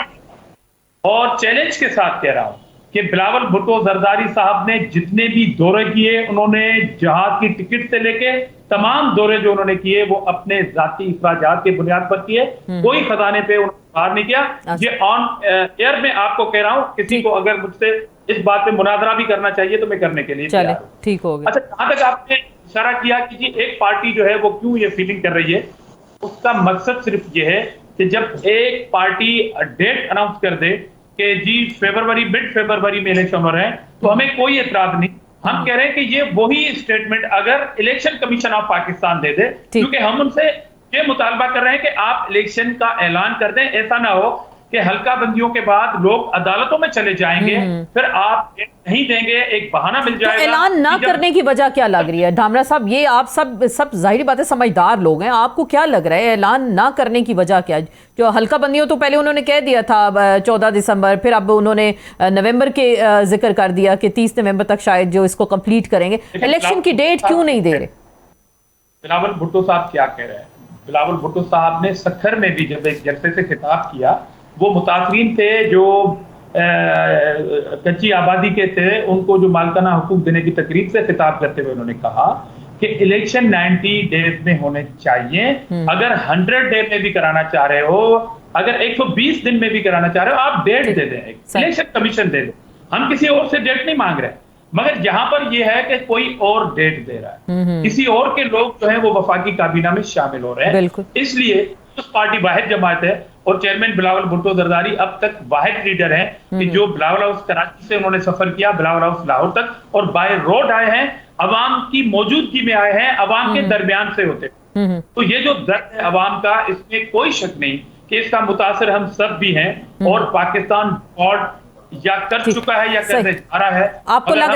[SPEAKER 7] और चैलेंज के साथ कह रहा हूं कि बिलावल भुट्टो जरदारी साहब ने जितने भी दौरे किए, उन्होंने जहाज की टिकट से लेके तमाम दौरे जो उन्होंने किए वो अपने जाती इखराजात के बुनियाद पर किए, कोई खजाने पे उन्होंने बाहर नहीं किया। ये ऑन एयर में आपको कह रहा हूं, किसी को अगर मुझसे इस बात पे मुनाजरा भी करना चाहिए तो मैं करने के लिए
[SPEAKER 4] चले, ठीक हो गया।
[SPEAKER 7] अच्छा, जहां तक आपने इशारा किया कि जी एक पार्टी जो है वो क्यों ये फीलिंग कर रही है, उसका मकसद सिर्फ ये है कि जब एक पार्टी डेट अनाउंस कर दे कि जी मिड फरवरी में इलेक्शन हो रहे हैं, तो हमें कोई एतराज नहीं। हम कह रहे हैं कि ये वही स्टेटमेंट अगर इलेक्शन कमीशन ऑफ पाकिस्तान दे दे, क्योंकि हम उनसे ये मुतालबा कर रहे हैं कि आप इलेक्शन का ऐलान कर दें। ऐसा ना हो कि हल्का बंदियों के बाद लोग अदालतों में चले जाएंगे, फिर आप नहीं देंगे, एक बहाना मिल जाएगा।
[SPEAKER 4] तो ऐलान ना करने की वजह क्या लग रही है धामरा साहब? ये आप सब जाहिर बात है समझदार लोग हैं, आपको क्या लग रहा है ऐलान ना करने की वजह क्या? जो हल्का बंदियों तो पहले उन्होंने कह दिया था 14 दिसंबर, फिर अब उन्होंने नवंबर के जिक्र कर दिया कि 30 नवंबर तक शायद जो इसको कंप्लीट करेंगे। इलेक्शन की डेट क्यों नहीं दे रहे?
[SPEAKER 7] बिलावल भुट्टो साहब क्या कह रहे हैं? बिलावल भुट्टो साहब ने सखर में भी जब एक जलसे से खिताब किया, वो मुतासरीन थे जो कच्ची आबादी के थे, उनको जो मालकाना हुकूक देने की तकरीब से खिताब करते हुए उन्होंने कहा कि इलेक्शन 90 डेज में होने चाहिए। अगर 100 डे में भी कराना चाह रहे हो, अगर 120 दिन में भी कराना चाह रहे हो, आप डेट दे दें, इलेक्शन कमीशन दे दें। हम किसी और से डेट नहीं मांग रहे, मगर यहाँ पर यह है कि कोई और डेट दे रहा है, किसी और के लोग जो है वो वफाकी काबीना में शामिल हो रहे हैं। इसलिए उस पार्टी वाहिद जमात है और चेयरमैन बिलावल भुट्टो जरदारी अब तक वाहिद लीडर हैं कि जो बिलावल हाउस कराची से उन्होंने सफर किया बिलावल हाउस लाहौर तक, और बाय रोड आए हैं, अवाम की मौजूदगी में आए हैं, अवाम के दरमियान से होते। तो ये जो दर्द है अवाम का, इसमें कोई शक नहीं कि इसका मुतासर हम सब भी हैं, और पाकिस्तान और या कर चुका है या करने जा रहा है।
[SPEAKER 4] आपको लग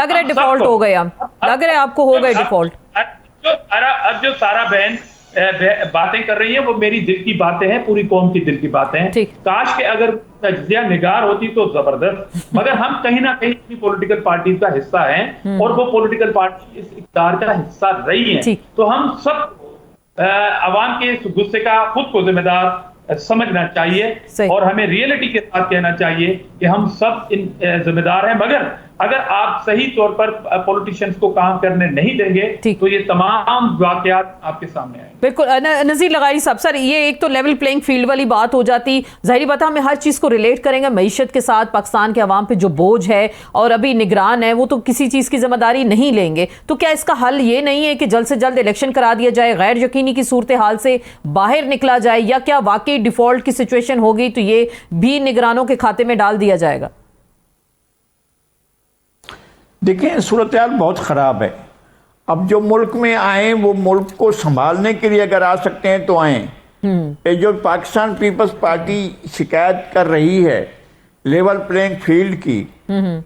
[SPEAKER 4] रहा है डिफॉल्ट हो गया? लग रहा है आपको हो गए डिफॉल्ट?
[SPEAKER 7] अब जो सारा बहन बातें कर रही है वो मेरी दिल की बातें हैं, पूरी कौम की दिल की बातें हैं। काश के अगर तज्जिया निगार होती तो जबरदस्त, मगर हम कहीं ना कहीं अपनी पॉलिटिकल पार्टी का हिस्सा हैं और वो पॉलिटिकल पार्टी इस इक़्तिदार का हिस्सा रही है। तो हम सब अवाम के इस गुस्से का खुद को जिम्मेदार समझना चाहिए और हमें रियलिटी के साथ कहना चाहिए कि हम सब इन जिम्मेदार हैं। मगर अगर आप सही तौर पर पॉलिटिशियंस को काम करने नहीं देंगे तो ये तमाम वाकयात आपके सामने आएंगे।
[SPEAKER 4] बिल्कुल नज़ीर लगाई साहब, सर ये एक तो लेवल प्लेइंग फील्ड वाली बात हो जाती, जाहिर बात है हमें हर चीज़ को रिलेट करेंगे मईशत के साथ, पाकिस्तान के अवाम पे जो बोझ है और अभी निगरान है वो तो किसी चीज़ की जिम्मेदारी नहीं लेंगे। तो क्या इसका हल ये नहीं है कि जल्द से जल्द इलेक्शन करा दिया जाए, गैर यकीनी की सूरत हाल से बाहर निकला जाए, या क्या वाकई डिफॉल्ट की सिचुएशन होगी तो ये भी निगरानों के खाते में डाल दिया जाएगा?
[SPEAKER 8] देखिए सूरत हाल बहुत ख़राब है। अब जो मुल्क में आए वो मुल्क को संभालने के लिए अगर आ सकते हैं तो आए। ये जो पाकिस्तान पीपल्स पार्टी शिकायत कर रही है लेवल प्लेइंग फील्ड की,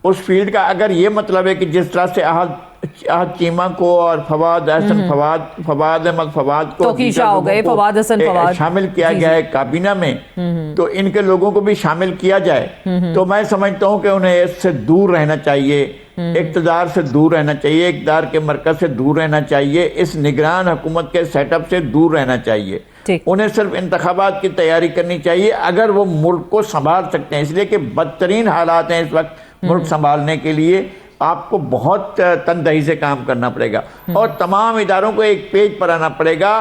[SPEAKER 8] उस फील्ड का अगर ये मतलब है कि जिस तरह से ahad चीमा को और फवाद अहमद फवाद को शामिल किया गया है काबीना में, तो इनके लोगों को भी शामिल किया जाए। तो मैं समझता हूं कि उन्हें इससे दूर रहना चाहिए, इक़्तिदार से दूर रहना चाहिए, इक़्तिदार के मरकज से दूर रहना चाहिए, इस निगरान हुकूमत के सेटअप से दूर रहना चाहिए। उन्हें सिर्फ इंतखाबात की तैयारी करनी चाहिए अगर वो मुल्क को संभाल सकते हैं, इसलिए कि बदतरीन हालात हैं इस वक्त मुल्क संभालने के लिए। आपको बहुत तनदही से काम करना पड़ेगा और तमाम इदारों को एक पेज पर आना पड़ेगा।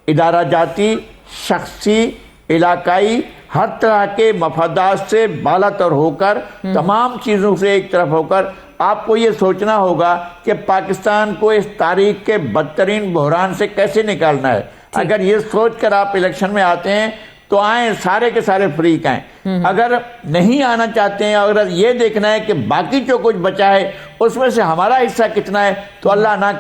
[SPEAKER 8] इदारा जाती, शख्सी, इलाकाई, हर तरह के मफादात से बालातर होकर, तमाम चीज़ों से एक तरफ होकर आपको ये सोचना होगा कि पाकिस्तान को इस तारीख के बदतरीन बहरान से कैसे निकालना है। अगर ये सोच कर आप इलेक्शन में आते हैं तो आए, सारे के सारे फ्रीक आए। अगर नहीं आना चाहते हैं, अगर ये देखना है कि बाकी जो कुछ बचा है उसमें से हमारा हिस्सा कितना है, तो अल्लाह ना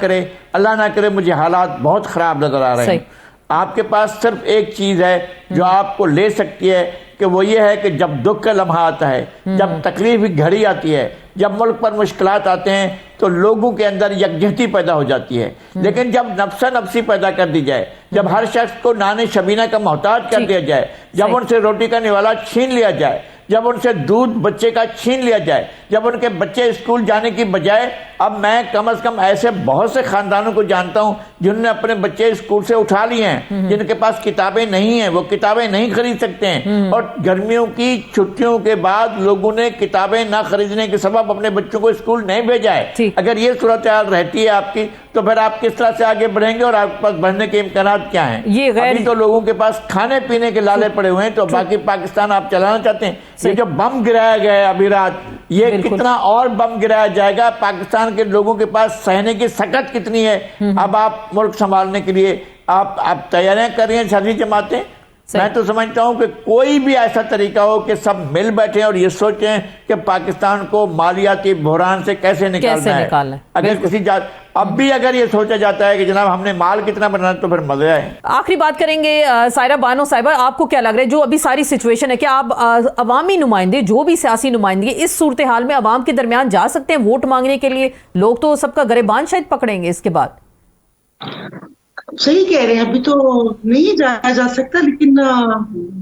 [SPEAKER 8] करे मुझे हालात बहुत ख़राब नज़र आ रहे हैं। आपके पास सिर्फ एक चीज़ है जो आपको ले सकती है कि वो ये है कि जब दुख का लम्हा आता है, जब तकलीफ की घड़ी आती है, जब मुल्क पर मुश्किलात आते हैं तो लोगों के अंदर यकजहती पैदा हो जाती है। लेकिन जब नफ्सा नफ्सी पैदा कर दी जाए, जब हर शख्स को नाने शबीना का मोहताज कर दिया जाए, जब उनसे रोटी का निवाला छीन लिया जाए, जब उनसे दूध बच्चे का छीन लिया जाए, जब उनके बच्चे स्कूल जाने की बजाय, अब मैं कम से कम ऐसे बहुत से खानदानों को जानता हूं जिन्होंने अपने बच्चे स्कूल से उठा लिए हैं, जिनके पास किताबें नहीं हैं, वो किताबें नहीं खरीद सकते हैं, और गर्मियों की छुट्टियों के बाद लोगों ने किताबें ना खरीदने के सबब अपने बच्चों को स्कूल नहीं भेजा है। अगर ये सूरत हाल रहती है आपकी, तो फिर आप किस तरह से आगे बढ़ेंगे और आपके पास बढ़ने के इम्कान क्या हैं?
[SPEAKER 4] ये
[SPEAKER 8] अभी तो लोगों के पास खाने पीने के लाले पड़े हुए हैं, तो बाकी पाकिस्तान आप चलाना चाहते हैं। ये जो बम गिराया गया है अभी रात, ये कितना और बम गिराया जाएगा? पाकिस्तान के लोगों के पास सहने की सकत कितनी है? अब आप मुल्क संभालने के लिए आप तैयारियां कर रही हैं सारी जमातें। मैं तो समझता हूं कि कोई भी ऐसा तरीका हो कि सब मिल बैठे और ये सोचें कि पाकिस्तान को मालियाती बहरान से कैसे निकालना है। अगर किसी अब भी अगर ये सोचा जाता है कि जनाब हमने माल कितना बनाना, तो फिर मजे आए।
[SPEAKER 4] आखिरी बात करेंगे सायरा बानो साहिबा, आपको क्या लग रहा है जो अभी सारी सिचुएशन है, क्या आप अवामी नुमाइंदे, जो भी सियासी नुमाइंदगी इस सूरत हाल में अवाम के दरमियान जा सकते हैं वोट मांगने के लिए? लोग तो सबका गरेबान शायद पकड़ेंगे इसके बाद।
[SPEAKER 6] सही कह रहे हैं, अभी तो नहीं जाया जा सकता, लेकिन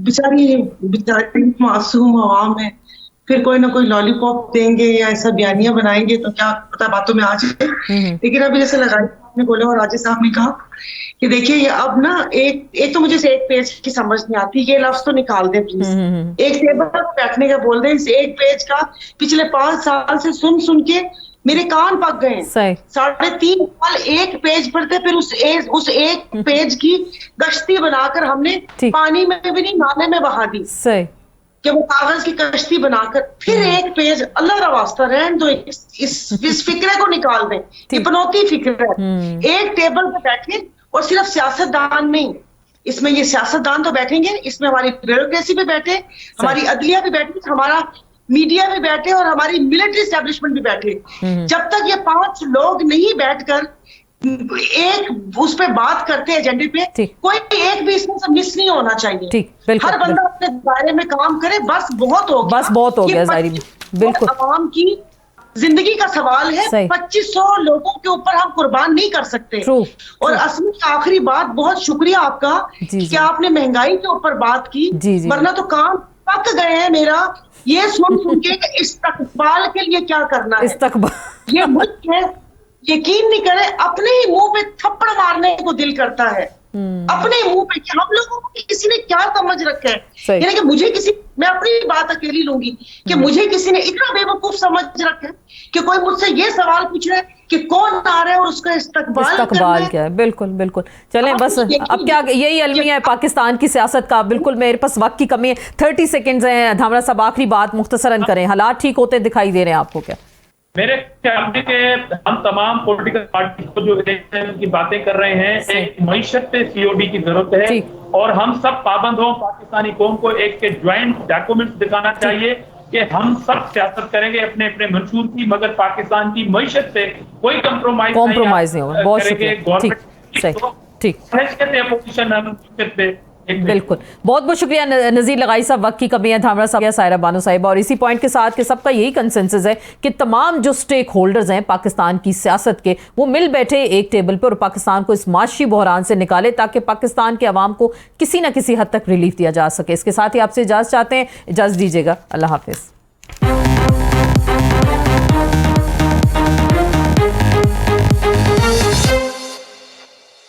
[SPEAKER 6] बेचारी मासूम आवाम है, फिर कोई ना कोई लॉलीपॉप देंगे या ऐसा बयानियां बनाएंगे तो क्या पता बातों में आ जाए। लेकिन अभी जैसे लगाई आपने बोला और राजेश साहब ने कहा कि देखिए ये अब ना एक तो मुझे से एक पेज की समझ नहीं आती, ये लफ्ज तो निकाल दे प्लीज। एक टेबल पर बैठने का बोल दे, इस एक पेज का पिछले 5 साल से सुन के मेरे कान पक गए। 3.5 साल एक पेज पढ़ते, फिर उस एक पेज की गश्ती बनाकर हमने पानी में भी नहीं, नाले में बहा दी कि वो कागज की कश्ती बनाकर फिर एक पेज। अल्लाह का वास्ता रहने दो, इस फिक्रे को निकाल दें, ये पनौती फिक्र है। एक टेबल पे बैठे और सिर्फ सियासतदान नहीं, इसमें ये सियासतदान तो बैठेंगे, इसमें हमारी ब्यूरोक्रेसी भी बैठे, हमारी अदलिया भी बैठे, हमारा मीडिया भी बैठे और हमारी मिलिट्री एस्टेब्लिशमेंट भी बैठे। जब तक ये 5 लोग नहीं बैठकर एक उस पे बात करते एजेंडे पे, कोई एक भी इसमें से मिस नहीं होना चाहिए। हर बंदा अपने दायरे में काम करे, बस बहुत हो गया। बिल्कुल, आवाम की जिंदगी का सवाल है, 2500 लोगों के ऊपर हम कुर्बान नहीं कर सकते। और असली आखिरी बात, बहुत शुक्रिया आपका कि आपने महंगाई के ऊपर बात की, वरना तो काम पक गए हैं मेरा ये सुन के इस्तकबाल के लिए क्या करना है। ये मुल्क है, यकीन नहीं करे, अपने ही मुंह पे थप्पड़ मारने को दिल करता है, अपने मुंह पे, कि हम लोगों को किसी ने क्या समझ रखा है। यानी कि मुझे किसी, मैं अपनी बात अकेली लूंगी कि मुझे किसी ने इतना बेवकूफ समझ रखा है कि कोई मुझसे ये सवाल पूछ रहा है कि कौन आ रहा है और उसका इस्तकबाल क्या है।
[SPEAKER 4] बिल्कुल चलें, बस अब क्या यही अलमिया है पाकिस्तान की सियासत का। बिल्कुल, मेरे पास वक्त की कमी है, 30 सेकेंड है। धामरा साहब आखिरी बात मुख्तसरन करें, हालात ठीक होते दिखाई दे रहे हैं आपको क्या?
[SPEAKER 7] मेरे ख्याल में कि हम तमाम पॉलिटिकल पार्टी को जो इलेक्शन की बातें कर रहे हैं, एक मईशत पे COD की जरूरत है और हम सब पाबंद हों। पाकिस्तानी कौम को एक ज्वाइंट डॉक्यूमेंट दिखाना चाहिए कि हम सब सियासत करेंगे अपने अपने मंशूर की, मगर पाकिस्तान की मईशत से कोई कॉम्प्रोमाइज नहीं होगा। बहुत शुक्रिया। ठीक, बिल्कुल, बहुत बहुत शुक्रिया नज़ीर लगाई साहब। वक्त की कमी है, धामरा साहब या सायरा बानो साहिबा, और इसी पॉइंट के साथ कि सबका यही कंसेंसस है कि तमाम जो स्टेक होल्डर्स हैं पाकिस्तान की सियासत के, वो मिल बैठे एक टेबल पर और पाकिस्तान को इस माशी बहरान से निकाले, ताकि पाकिस्तान के अवाम को किसी न किसी हद तक रिलीफ दिया जा सके। इसके साथ ही आपसे इजाज़त चाहते हैं, इजाज़त दीजिएगा, अल्लाह हाफिज़।